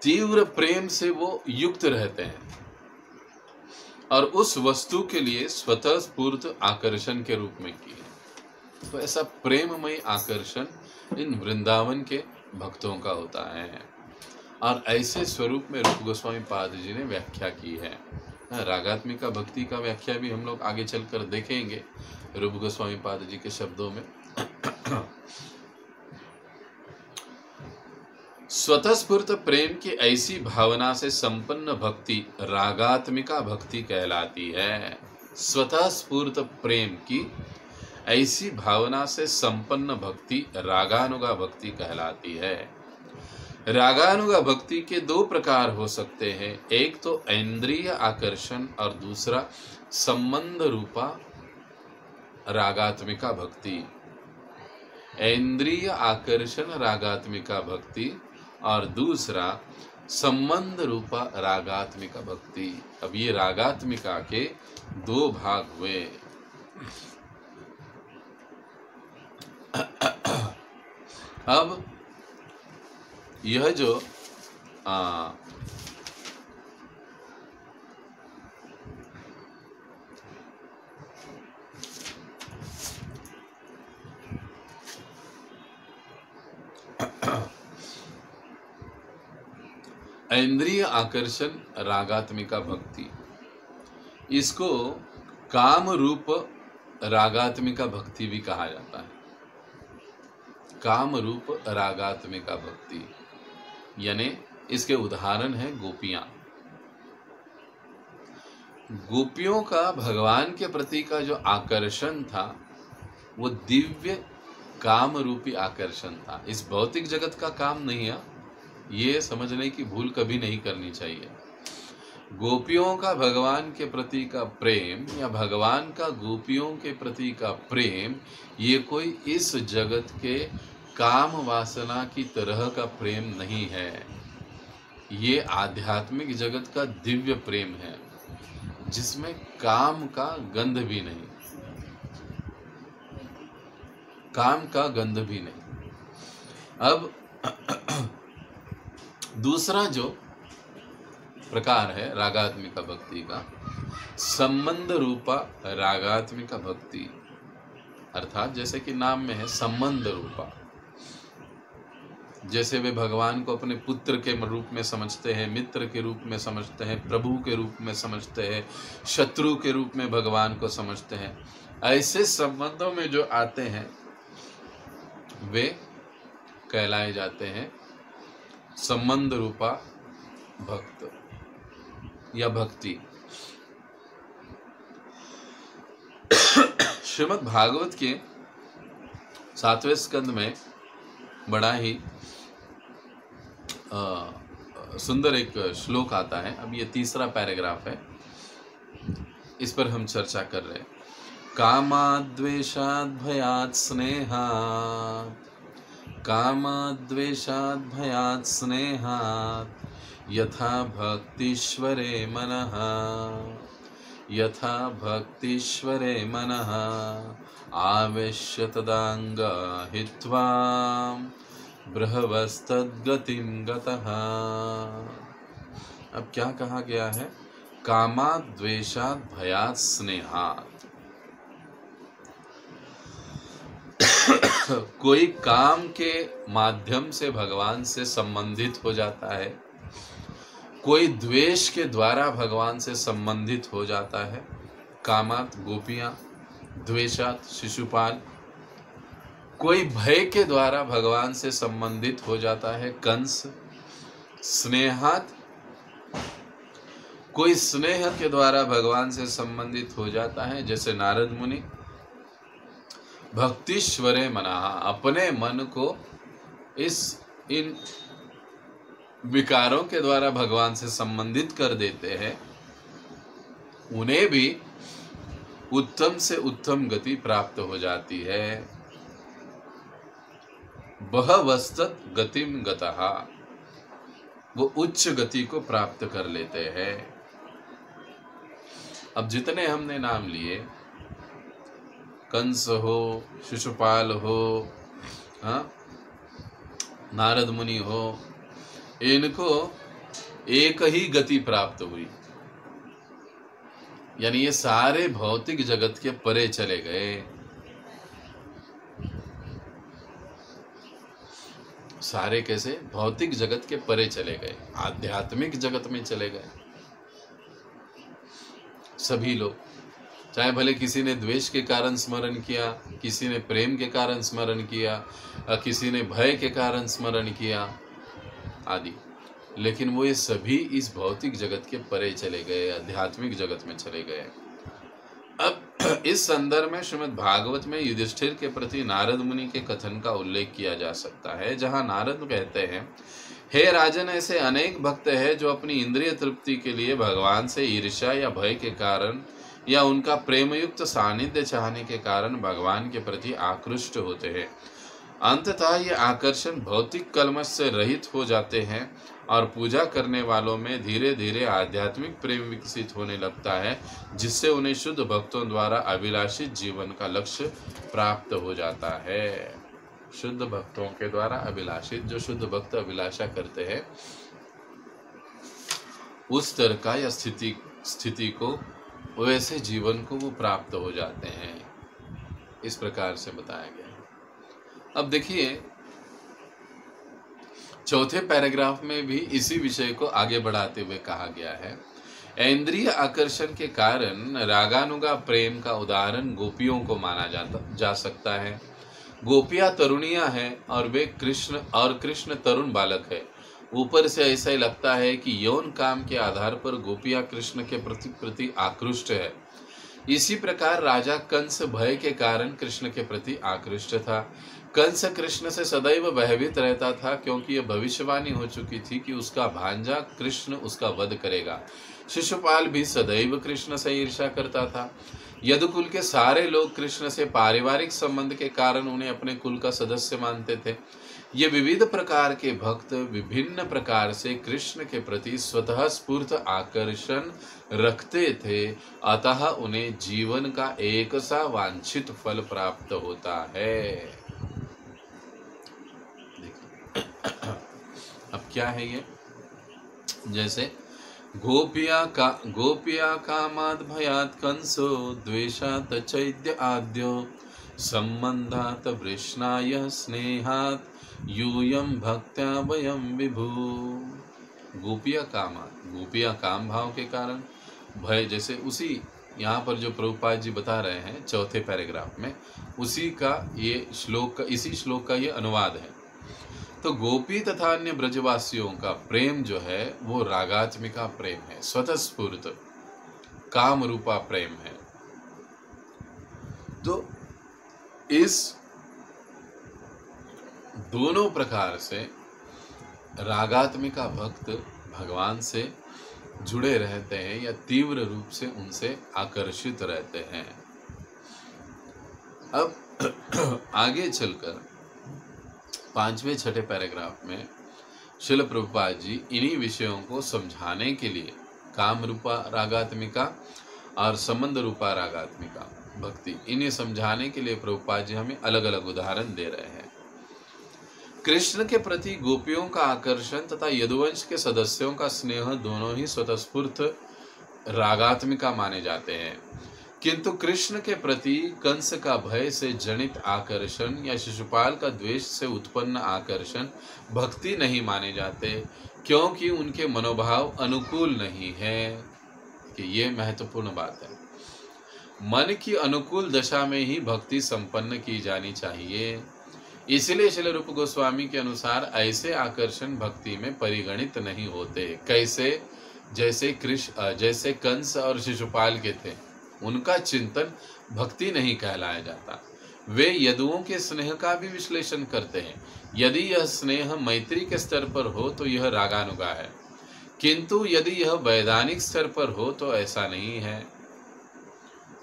तीव्र प्रेम से वो युक्त रहते हैं और उस वस्तु के लिए स्वतः स्फूर्त आकर्षण के रूप में की है। तो ऐसा प्रेममय आकर्षण इन वृंदावन के भक्तों का होता है और ऐसे स्वरूप में रूप गोस्वामी पाद जी ने व्याख्या की है। रागात्मिका भक्ति का व्याख्या भी हम लोग आगे चलकर देखेंगे रूप गोस्वामी पाद जी के शब्दों में। स्वतःस्फूर्त प्रेम की ऐसी भावना से संपन्न भक्ति रागात्मिका भक्ति कहलाती है। स्वतःस्फूर्त प्रेम की ऐसी भावना से संपन्न भक्ति रागानुगा भक्ति कहलाती है। रागानुगा भक्ति के दो प्रकार हो सकते हैं, एक तो इंद्रिय आकर्षण और दूसरा संबंध रूपा रागात्मिका भक्ति। इंद्रिय आकर्षण रागात्मिका भक्ति और दूसरा संबंध रूपा रागात्मिका भक्ति। अब ये रागात्मिका के दो भाग हुए। अब यह जो इंद्रिय आकर्षण रागात्मिका भक्ति, इसको काम रूप रागात्मिका भक्ति भी कहा जाता है। काम रूप रागात्मिका भक्ति यानी इसके उदाहरण है गोपियां। गोपियों का भगवान के प्रति का जो आकर्षण था वो दिव्य काम रूपी आकर्षण था। इस भौतिक जगत का काम नहीं है, ये समझने की भूल कभी नहीं करनी चाहिए। गोपियों का भगवान के प्रति का प्रेम या भगवान का गोपियों के प्रति का प्रेम, ये कोई इस जगत के काम वासना की तरह का प्रेम नहीं है। ये आध्यात्मिक जगत का दिव्य प्रेम है जिसमें काम का गंध भी नहीं, काम का गंध भी नहीं। अब दूसरा जो प्रकार है रागात्मिका भक्ति का, संबंध रूपा रागात्मिका भक्ति, अर्थात जैसे कि नाम में है संबंध रूपा। जैसे वे भगवान को अपने पुत्र के रूप में समझते हैं, मित्र के रूप में समझते हैं, प्रभु के रूप में समझते हैं, शत्रु के रूप में भगवान को समझते हैं। ऐसे संबंधों में जो आते हैं वे कहलाए जाते हैं संबंध रूपा भक्त या भक्ति। श्रीमद् भागवत के 7वें स्कंद में बड़ा ही सुंदर एक श्लोक आता है। अब ये तीसरा पैराग्राफ है, इस पर हम चर्चा कर रहे हैं। कामाद्वेषाद् भयात् स्नेहात्, कामाद्वेषाद् भयात् स्नेहात्, यथा भक्तिश्वरे मनः, यथा भक्तिश्वरे मनः, आवेश्य तदांग हित्वा बृहवस्तद्गतिं गतः। अब क्या कहा गया है? कामाद् द्वेषाद् भयात् स्नेहात्। कोई काम के माध्यम से भगवान से संबंधित हो जाता है, कोई द्वेष के द्वारा भगवान से संबंधित हो जाता है। कामात् गोपियां, द्वेषात् शिशुपाल। कोई भय के द्वारा भगवान से संबंधित हो जाता है, कंस। स्नेहात् कोई स्नेह के द्वारा भगवान से संबंधित हो जाता है, जैसे नारद मुनि। भक्तिश्वरे मनः, अपने मन को इन विकारों के द्वारा भगवान से संबंधित कर देते हैं, उन्हें भी उत्तम से उत्तम गति प्राप्त हो जाती है। बहवस्तत् गतिम गतः, वो उच्च गति को प्राप्त कर लेते हैं। अब जितने हमने नाम लिए, कंस हो, शिशुपाल हो, नारद मुनि हो, इनको एक ही गति प्राप्त हुई, यानी ये सारे भौतिक जगत के परे चले गए। सारे कैसे? भौतिक जगत के परे चले गए, आध्यात्मिक जगत में चले गए सभी लोग। चाहे भले किसी ने द्वेष के कारण स्मरण किया, किसी ने प्रेम के कारण स्मरण किया, किसी ने भय के कारण स्मरण किया आदि, लेकिन वो ये सभी इस भौतिक जगत के परे चले गए, आध्यात्मिक जगत में चले गए। अब इस संदर्भ में श्रीमद् भागवत में युधिष्ठिर के प्रति नारद मुनि के कथन का उल्लेख किया जा सकता है, जहां नारद कहते हैं, हे राजन, ऐसे अनेक भक्त हैं जो अपनी इंद्रिय तृप्ति के लिए भगवान से ईर्ष्या या भय के कारण या उनका प्रेमयुक्त सानिध्य चाहने के कारण भगवान के प्रति आकृष्ट होते हैं। अंततः ये आकर्षण भौतिक कलमश से रहित हो जाते हैं और पूजा करने वालों में धीरे धीरे आध्यात्मिक प्रेम विकसित होने लगता है, जिससे उन्हें शुद्ध भक्तों द्वारा अभिलाषित जीवन का लक्ष्य प्राप्त हो जाता है। शुद्ध भक्तों के द्वारा अभिलाषित, जो शुद्ध भक्त अभिलाषा करते हैं, उस तरह का या स्थिति को, वैसे जीवन को वो प्राप्त हो जाते हैं। इस प्रकार से बताया गया है। अब देखिए, चौथे पैराग्राफ में भी इसी विषय को आगे बढ़ाते हुए कहा गया है। इंद्रिय आकर्षण के कारण रागानुगा प्रेम का उदाहरण गोपियों को माना जा सकता है। गोपियां तरुणियां हैं और वे कृष्ण तरुण बालक है। ऊपर से ऐसा ही लगता है कि यौन काम के आधार पर गोपियां कृष्ण के प्रति आकृष्ट है। इसी प्रकार राजा कंस भय के कारण कृष्ण के प्रति आकृष्ट था। कंस कृष्ण से सदैव भयभीत रहता था, क्योंकि यह भविष्यवाणी हो चुकी थी कि उसका भांजा कृष्ण उसका वध करेगा। शिशुपाल भी सदैव कृष्ण से ईर्ष्या करता था। यदुकुल के सारे लोग कृष्ण से पारिवारिक संबंध के कारण उन्हें अपने कुल का सदस्य मानते थे। ये विविध प्रकार के भक्त विभिन्न प्रकार से कृष्ण के प्रति स्वतः स्फूर्त आकर्षण रखते थे, अतः उन्हें जीवन का एक सा वांछित फल प्राप्त होता है। देखिए अब क्या है ये, जैसे गोपिया कामाद् भयात् कंसो द्वेषात् चैद्य आद्यो संबंधात् वृष्णाय स्नेहात् यूयं भक्त्या वयं विभु। गोपिया काम भाव के कारण, भय जैसे उसी यहाँ पर जो प्रभुपाद जी बता रहे हैं चौथे पैराग्राफ में, उसी का ये श्लोक का, इसी श्लोक का ये अनुवाद है। तो गोपी तथा अन्य ब्रजवासियों का प्रेम जो है वो रागात्मिका प्रेम है, स्वतःस्फूर्त काम रूपा प्रेम है। तो इस दोनों प्रकार से रागात्मिका भक्त भगवान से जुड़े रहते हैं या तीव्र रूप से उनसे आकर्षित रहते हैं। अब आगे चलकर 5वें 6ठे पैराग्राफ में श्रील प्रभुपाद जी इन्हीं विषयों को समझाने के लिए काम रूपा रागात्मिका और संबंध रूपा रागात्मिका भक्ति, इन्हें समझाने के लिए प्रभुपाद जी हमें अलग अलग उदाहरण दे रहे हैं। कृष्ण के प्रति गोपियों का आकर्षण तथा यदुवंश के सदस्यों का स्नेह दोनों ही स्वतःस्फूर्त रागात्मिका माने जाते हैं, किंतु कृष्ण के प्रति कंस का भय से जनित आकर्षण या शिशुपाल का द्वेष से उत्पन्न आकर्षण भक्ति नहीं माने जाते, क्योंकि उनके मनोभाव अनुकूल नहीं है। कि ये महत्वपूर्ण बात है। मन की अनुकूल दशा में ही भक्ति संपन्न की जानी चाहिए। इसलिए श्रील रूप गोस्वामी के अनुसार ऐसे आकर्षण भक्ति में परिगणित नहीं होते। कैसे? जैसे कंस और शिशुपाल के थे, उनका चिंतन भक्ति नहीं कहलाया जाता। वे यदुओं के स्नेह का भी विश्लेषण करते हैं। यदि यह स्नेह मैत्री के स्तर पर हो तो यह रागानुगा है, किंतु यदि यह वैधानिक स्तर पर हो तो ऐसा नहीं है।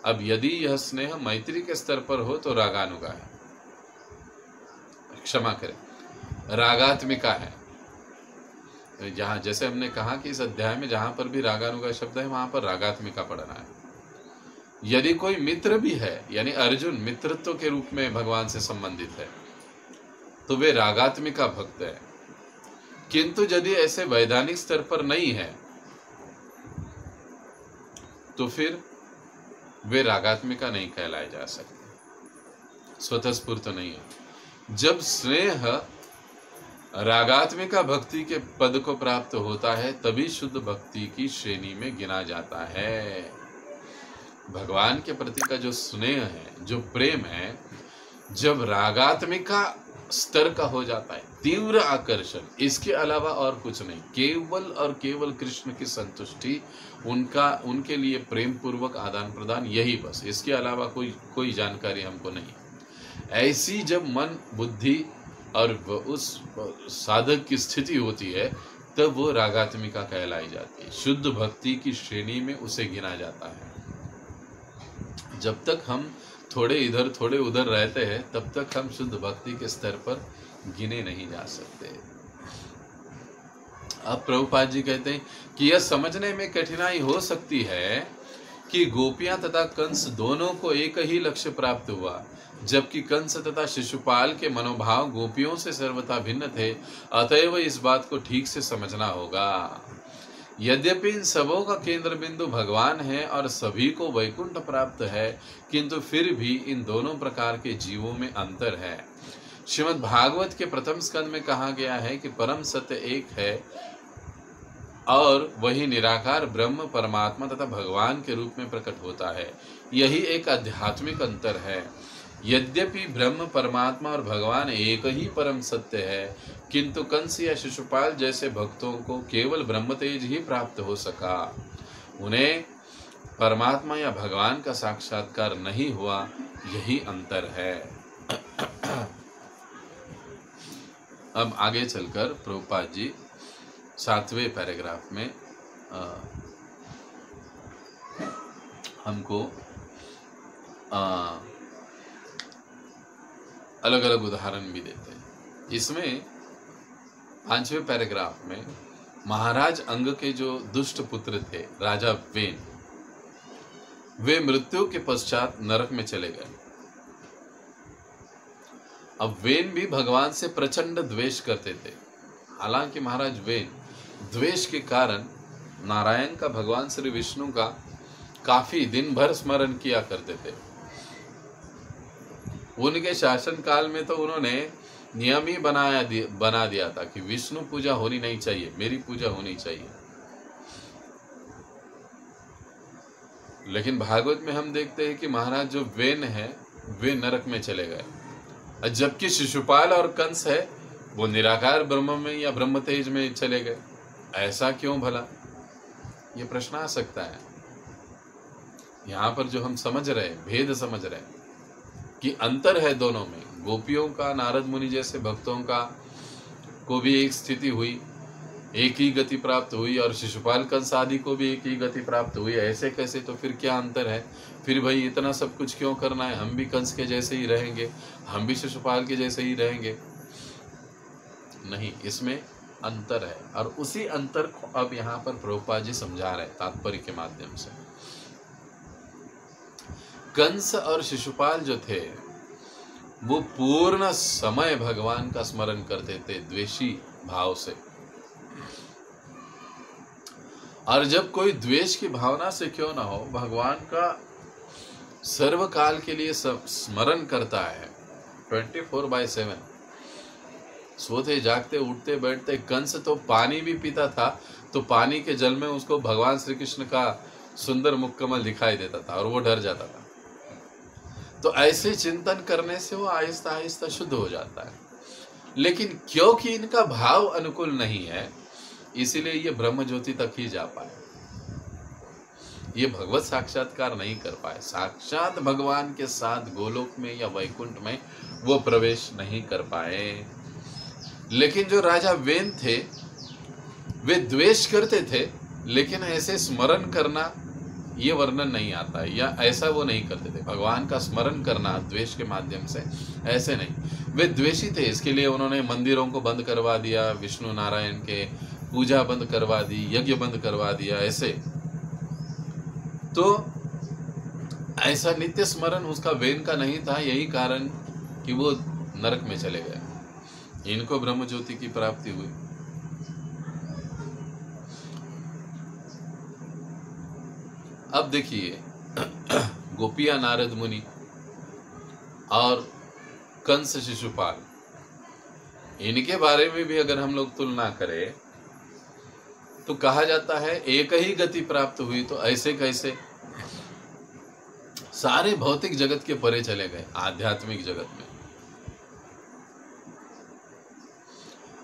अब यदि यह स्नेह मैत्री के स्तर पर हो तो रागानुगा है, क्षमा करें, रागात्मिका है। जहां जैसे हमने कहा कि इस अध्याय में जहां पर भी रागानुगा शब्द है वहां पर रागात्मिका पढ़ना है। यदि कोई मित्र भी है, यानी अर्जुन मित्रत्व के रूप में भगवान से संबंधित है, तो वे रागात्मिका भक्त है। किंतु यदि ऐसे वैधानिक स्तर पर नहीं है तो फिर वे रागात्मिका नहीं कहलाए जा सकते, स्वतःस्फूर्त नहीं है। जब स्नेह रागात्मिका भक्ति के पद को प्राप्त होता है तभी शुद्ध भक्ति की श्रेणी में गिना जाता है। भगवान के प्रति का जो स्नेह है, जो प्रेम है, जब रागात्मिका स्तर का हो जाता है, तीव्र आकर्षण, इसके अलावा और कुछ नहीं, केवल और केवल कृष्ण की संतुष्टि, उनके लिए प्रेम पूर्वक आदान प्रदान, यही बस, इसके अलावा कोई जानकारी हमको नहीं। ऐसी जब मन बुद्धि और उस साधक की स्थिति होती है तब वो रागात्मिका कहलाई जाती है। शुद्ध भक्ति की श्रेणी में उसे गिना जाता है। जब तक हम थोड़े इधर थोड़े उधर रहते हैं तब तक हम शुद्ध भक्ति के स्तर पर गिने नहीं जा सकते। अब प्रभुपाद जी कहते हैं कि यह समझने में कठिनाई हो सकती है कि गोपियां तथा कंस दोनों को एक ही लक्ष्य प्राप्त हुआ, जबकि कंस तथा शिशुपाल के मनोभाव गोपियों से सर्वथा भिन्न थे। अतएव इस बात को ठीक से समझना होगा। यद्यपि इन सबों का केंद्र बिंदु भगवान है और सभी को वैकुंठ प्राप्त है, किंतु फिर भी इन दोनों प्रकार के जीवों में अंतर है। श्रीमद् भागवत के प्रथम स्कंद में कहा गया है कि परम सत्य एक है और वही निराकार ब्रह्म परमात्मा तथा भगवान के रूप में प्रकट होता है। यही एक आध्यात्मिक अंतर है। यद्यपि ब्रह्म परमात्मा और भगवान एक ही परम सत्य है, किंतु कंस या शिशुपाल जैसे भक्तों को केवल ब्रह्म तेज ही प्राप्त हो सका, उन्हें परमात्मा या भगवान का साक्षात्कार नहीं हुआ। यही अंतर है। अब आगे चलकर प्रभुपाद जी 7वें पैराग्राफ में हमको अलग अलग उदाहरण भी देते हैं। इसमें 5वें पैराग्राफ में महाराज अंग के जो दुष्ट पुत्र थे, राजा वेन, वे मृत्यु के पश्चात नरक में चले गए। अब वेन भी भगवान से प्रचंड द्वेष करते थे। हालांकि महाराज वेन द्वेष के कारण नारायण का, भगवान श्री विष्णु का काफी दिन भर स्मरण किया करते थे। उनके शासन काल में तो उन्होंने नियम ही बना दिया था कि विष्णु पूजा होनी नहीं चाहिए, मेरी पूजा होनी चाहिए। लेकिन भागवत में हम देखते हैं कि महाराज जो वेन है वे नरक में चले गए, जबकि शिशुपाल और कंस है वो निराकार ब्रह्म में या ब्रह्म तेज में चले गए। ऐसा क्यों भला? ये प्रश्न आ सकता है। यहाँ पर जो हम समझ रहे हैं, भेद समझ रहे हैं कि अंतर है दोनों में। गोपियों का, नारद मुनि जैसे भक्तों का को भी एक स्थिति हुई, एक ही गति प्राप्त हुई, और शिशुपाल कंस आदि को भी एक ही गति प्राप्त हुई। ऐसे कैसे? तो फिर क्या अंतर है? फिर भाई इतना सब कुछ क्यों करना है? हम भी कंस के जैसे ही रहेंगे, हम भी शिशुपाल के जैसे ही रहेंगे। नहीं, इसमें अंतर है, और उसी अंतर को अब यहाँ पर प्रभुपाद जी समझा रहे हैं तात्पर्य के माध्यम से। कंस और शिशुपाल जो थे वो पूर्ण समय भगवान का स्मरण करते थे द्वेषी भाव से, और जब कोई द्वेष की भावना से क्यों ना हो, भगवान का सर्वकाल के लिए स्मरण करता है 24/7, सोते जागते उठते बैठते। कंस तो पानी भी पीता था तो पानी के जल में उसको भगवान श्री कृष्ण का सुंदर मुखकमल दिखाई देता था और वो डर जाता था। तो ऐसे चिंतन करने से वो आहिस्ता आहिस्ता शुद्ध हो जाता है। लेकिन क्योंकि इनका भाव अनुकूल नहीं है, इसीलिए ये ब्रह्म ज्योति तक ही जा पाए, ये भगवत साक्षात्कार नहीं कर पाए। साक्षात भगवान के साथ गोलोक में या वैकुंठ में वो प्रवेश नहीं कर पाए। लेकिन जो राजा वेन थे वे द्वेष करते थे, लेकिन ऐसे स्मरण करना ये वर्णन नहीं आता है, या ऐसा वो नहीं करते थे। भगवान का स्मरण करना द्वेष के माध्यम से ऐसे नहीं, वे द्वेषी थे। इसके लिए उन्होंने मंदिरों को बंद करवा दिया, विष्णु नारायण के पूजा बंद करवा दी, यज्ञ बंद करवा दिया। ऐसे तो ऐसा नित्य स्मरण उसका वेन का नहीं था, यही कारण कि वो नरक में चले गए। इनको ब्रह्म ज्योति की प्राप्ति हुई। अब देखिए, गोपिया नारद मुनि और कंस शिशुपाल, इनके बारे में भी अगर हम लोग तुलना करें तो कहा जाता है एक ही गति प्राप्त हुई, तो ऐसे कैसे? सारे भौतिक जगत के परे चले गए आध्यात्मिक जगत में।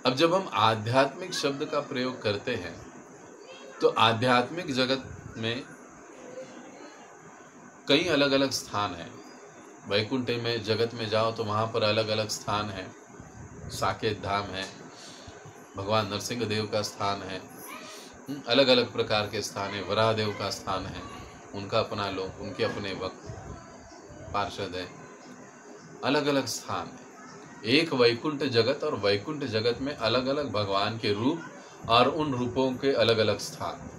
अब जब हम आध्यात्मिक शब्द का प्रयोग करते हैं तो आध्यात्मिक जगत में कई अलग अलग स्थान हैं। वैकुंठ में जगत में जाओ तो वहाँ पर अलग अलग स्थान है। साकेत धाम है, भगवान नरसिंह देव का स्थान है, अलग अलग प्रकार के स्थान है। वराह देव का स्थान है, उनका अपना लोक, उनके अपने भक्त पार्षद है। अलग अलग स्थान है। एक वैकुंठ जगत, और वैकुंठ जगत में अलग अलग भगवान के रूप और उन रूपों के अलग अलग स्थान।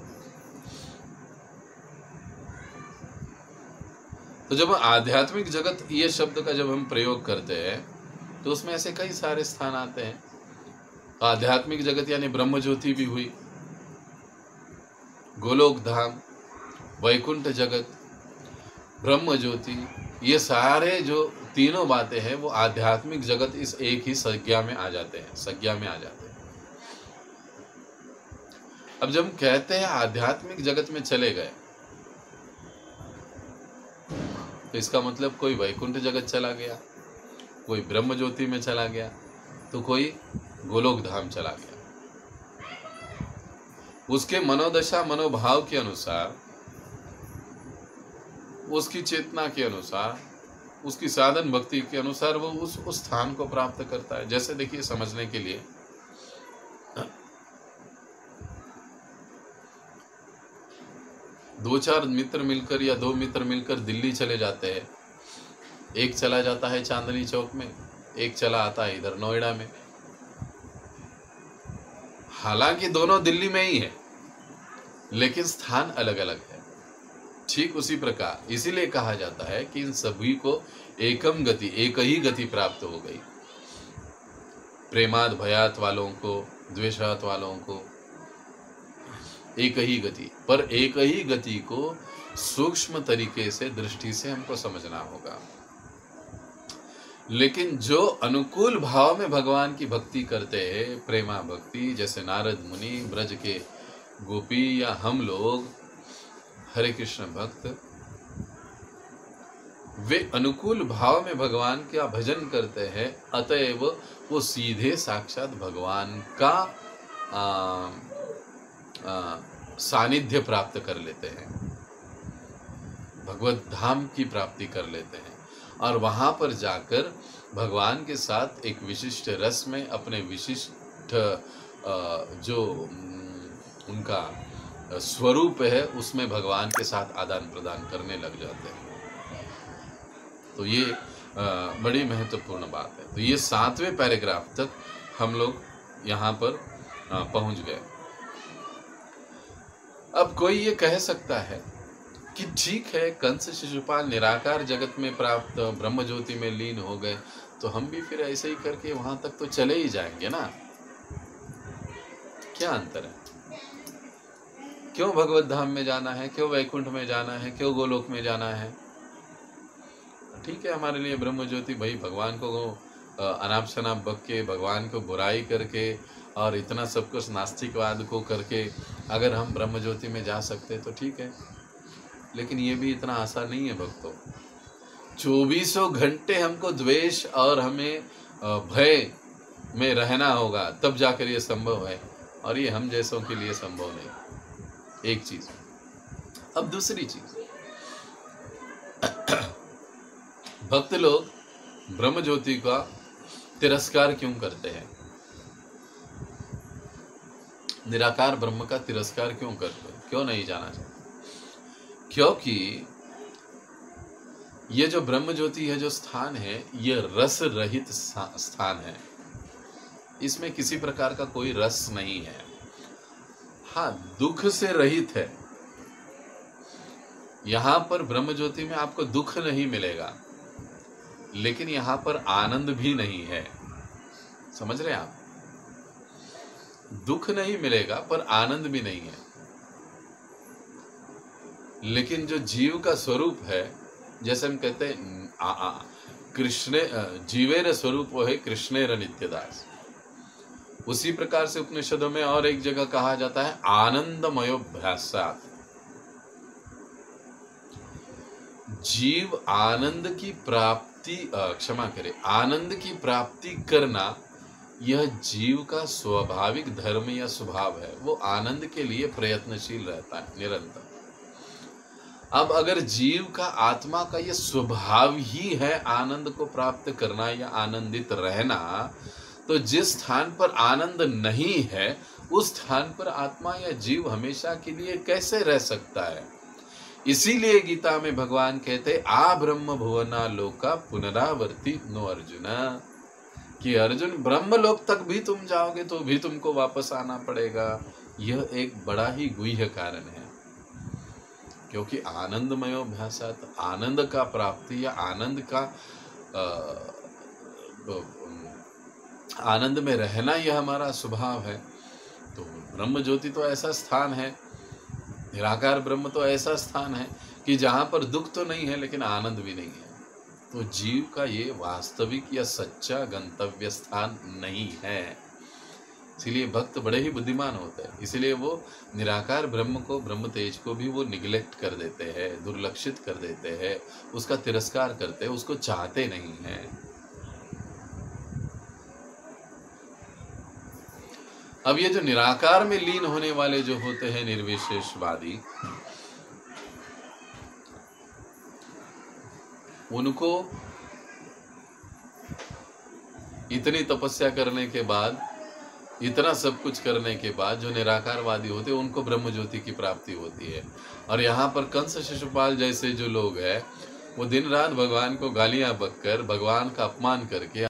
तो जब आध्यात्मिक जगत ये शब्द का जब हम प्रयोग करते हैं तो उसमें ऐसे कई सारे स्थान आते हैं। आध्यात्मिक जगत यानी ब्रह्म ज्योति भी हुई, गोलोक धाम, वैकुंठ जगत, ब्रह्म ज्योति, ये सारे जो तीनों बातें हैं वो आध्यात्मिक जगत इस एक ही संज्ञा में आ जाते हैं, संज्ञा में आ जाते हैं। अब जब हम कहते हैं आध्यात्मिक जगत में चले गए तो इसका मतलब कोई वैकुंठ जगत चला गया, कोई ब्रह्म ज्योति में चला गया, तो कोई गोलोक धाम चला गया। उसके मनोदशा मनोभाव के अनुसार, उसकी चेतना के अनुसार, उसकी साधन भक्ति के अनुसार वो उस स्थान को प्राप्त करता है। जैसे देखिए, समझने के लिए दो चार मित्र मिलकर या दो मित्र मिलकर दिल्ली चले जाते हैं। एक चला जाता है चांदनी चौक में, एक चला आता है इधर नोएडा में। हालांकि दोनों दिल्ली में ही है, लेकिन स्थान अलग अलग है। ठीक उसी प्रकार इसीलिए कहा जाता है कि इन सभी को एकम गति, एक ही गति प्राप्त हो गई। प्रेमात भयात वालों को, द्वेषात वालों को एक ही गति, पर एक ही गति को सूक्ष्म तरीके से, दृष्टि से हमको समझना होगा। लेकिन जो अनुकूल भाव में भगवान की भक्ति करते हैं, प्रेमा भक्ति, जैसे नारद मुनि, ब्रज के गोपी, या हम लोग हरे कृष्ण भक्त, वे अनुकूल भाव में भगवान का भजन करते हैं, अतएव वो सीधे साक्षात भगवान का सानिध्य प्राप्त कर लेते हैं, भगवत धाम की प्राप्ति कर लेते हैं और वहाँ पर जाकर भगवान के साथ एक विशिष्ट रस में अपने विशिष्ट जो उनका स्वरूप है उसमें भगवान के साथ आदान प्रदान करने लग जाते हैं। तो ये बड़ी महत्वपूर्ण बात है। तो ये 7वें पैराग्राफ तक हम लोग यहाँ पर पहुँच गए। अब कोई ये कह सकता है कि ठीक है, कंस शिशुपाल निराकार जगत में प्राप्त ब्रह्म ज्योति में लीन हो गए, तो हम भी फिर ऐसे ही करके वहां तक तो चले ही जाएंगे ना, क्या अंतर है? क्यों भगवत धाम में जाना है, क्यों वैकुंठ में जाना है, क्यों गोलोक में जाना है? ठीक है, हमारे लिए ब्रह्म ज्योति, भाई भगवान को अनाप शनाप बक के, भगवान को बुराई करके और इतना सब कुछ नास्तिकवाद को करके अगर हम ब्रह्म ज्योति में जा सकते तो ठीक है, लेकिन ये भी इतना आसान नहीं है भक्तों। 24 घंटे हमको द्वेष और हमें भय में रहना होगा, तब जाकर ये संभव है, और ये हम जैसों के लिए संभव नहीं। एक चीज। अब दूसरी चीज, भक्त लोग ब्रह्म ज्योति का तिरस्कार क्यों करते हैं? निराकार ब्रह्म का तिरस्कार क्यों करते हैं? क्यों नहीं जाना चाहते? क्योंकि ये जो ब्रह्म ज्योति है, जो स्थान है, ये रस रहित स्थान है। इसमें किसी प्रकार का कोई रस नहीं है। हाँ, दुख से रहित है। यहां पर ब्रह्म ज्योति में आपको दुख नहीं मिलेगा, लेकिन यहां पर आनंद भी नहीं है। समझ रहे हैं आप? दुख नहीं मिलेगा पर आनंद भी नहीं है। लेकिन जो जीव का स्वरूप है, जैसे हम कहते हैं कृष्ण जीवेर स्वरूप वो है कृष्णेर नित्यदास, उसी प्रकार से उपनिषदों में और एक जगह कहा जाता है आनंदमयोभ्यासात्। जीव आनंद की प्राप्ति क्षमा करे, आनंद की प्राप्ति करना यह जीव का स्वाभाविक धर्म या स्वभाव है। वो आनंद के लिए प्रयत्नशील रहता है निरंतर। अब अगर जीव का, आत्मा का ये स्वभाव ही है आनंद को प्राप्त करना या आनंदित रहना, तो जिस स्थान पर आनंद नहीं है उस स्थान पर आत्मा या जीव हमेशा के लिए कैसे रह सकता है? इसीलिए गीता में भगवान कहते आ ब्रह्म भुवना लोका पुनरावर्ती नो अर्जुना, कि अर्जुन ब्रह्मलोक तक भी तुम जाओगे तो भी तुमको वापस आना पड़ेगा। यह एक बड़ा ही गुह्य कारण है, क्योंकि आनंदमयोभ्यासात्, आनंद का प्राप्ति या आनंद का आनंद में रहना यह हमारा स्वभाव है। तो ब्रह्म ज्योति तो ऐसा स्थान है, निराकार ब्रह्म तो ऐसा स्थान है कि जहाँ पर दुख तो नहीं है लेकिन आनंद भी नहीं है। तो जीव का ये वास्तविक या सच्चा गंतव्य स्थान नहीं है। इसीलिए भक्त बड़े ही बुद्धिमान होते हैं। इसलिए वो निराकार ब्रह्म को, ब्रह्म तेज को भी वो निगलेक्ट कर देते हैं, दुर्लक्षित कर देते हैं, उसका तिरस्कार करते हैं, उसको चाहते नहीं हैं। अब ये जो निराकार में लीन होने वाले जो होते हैं निर्विशेषवादी, उनको इतनी तपस्या करने के बाद, इतना सब कुछ करने के बाद, जो निराकारवादी होते हैं उनको ब्रह्म ज्योति की प्राप्ति होती है। और यहाँ पर कंस शिशुपाल जैसे जो लोग हैं, वो दिन रात भगवान को गालियां बककर, भगवान का अपमान करके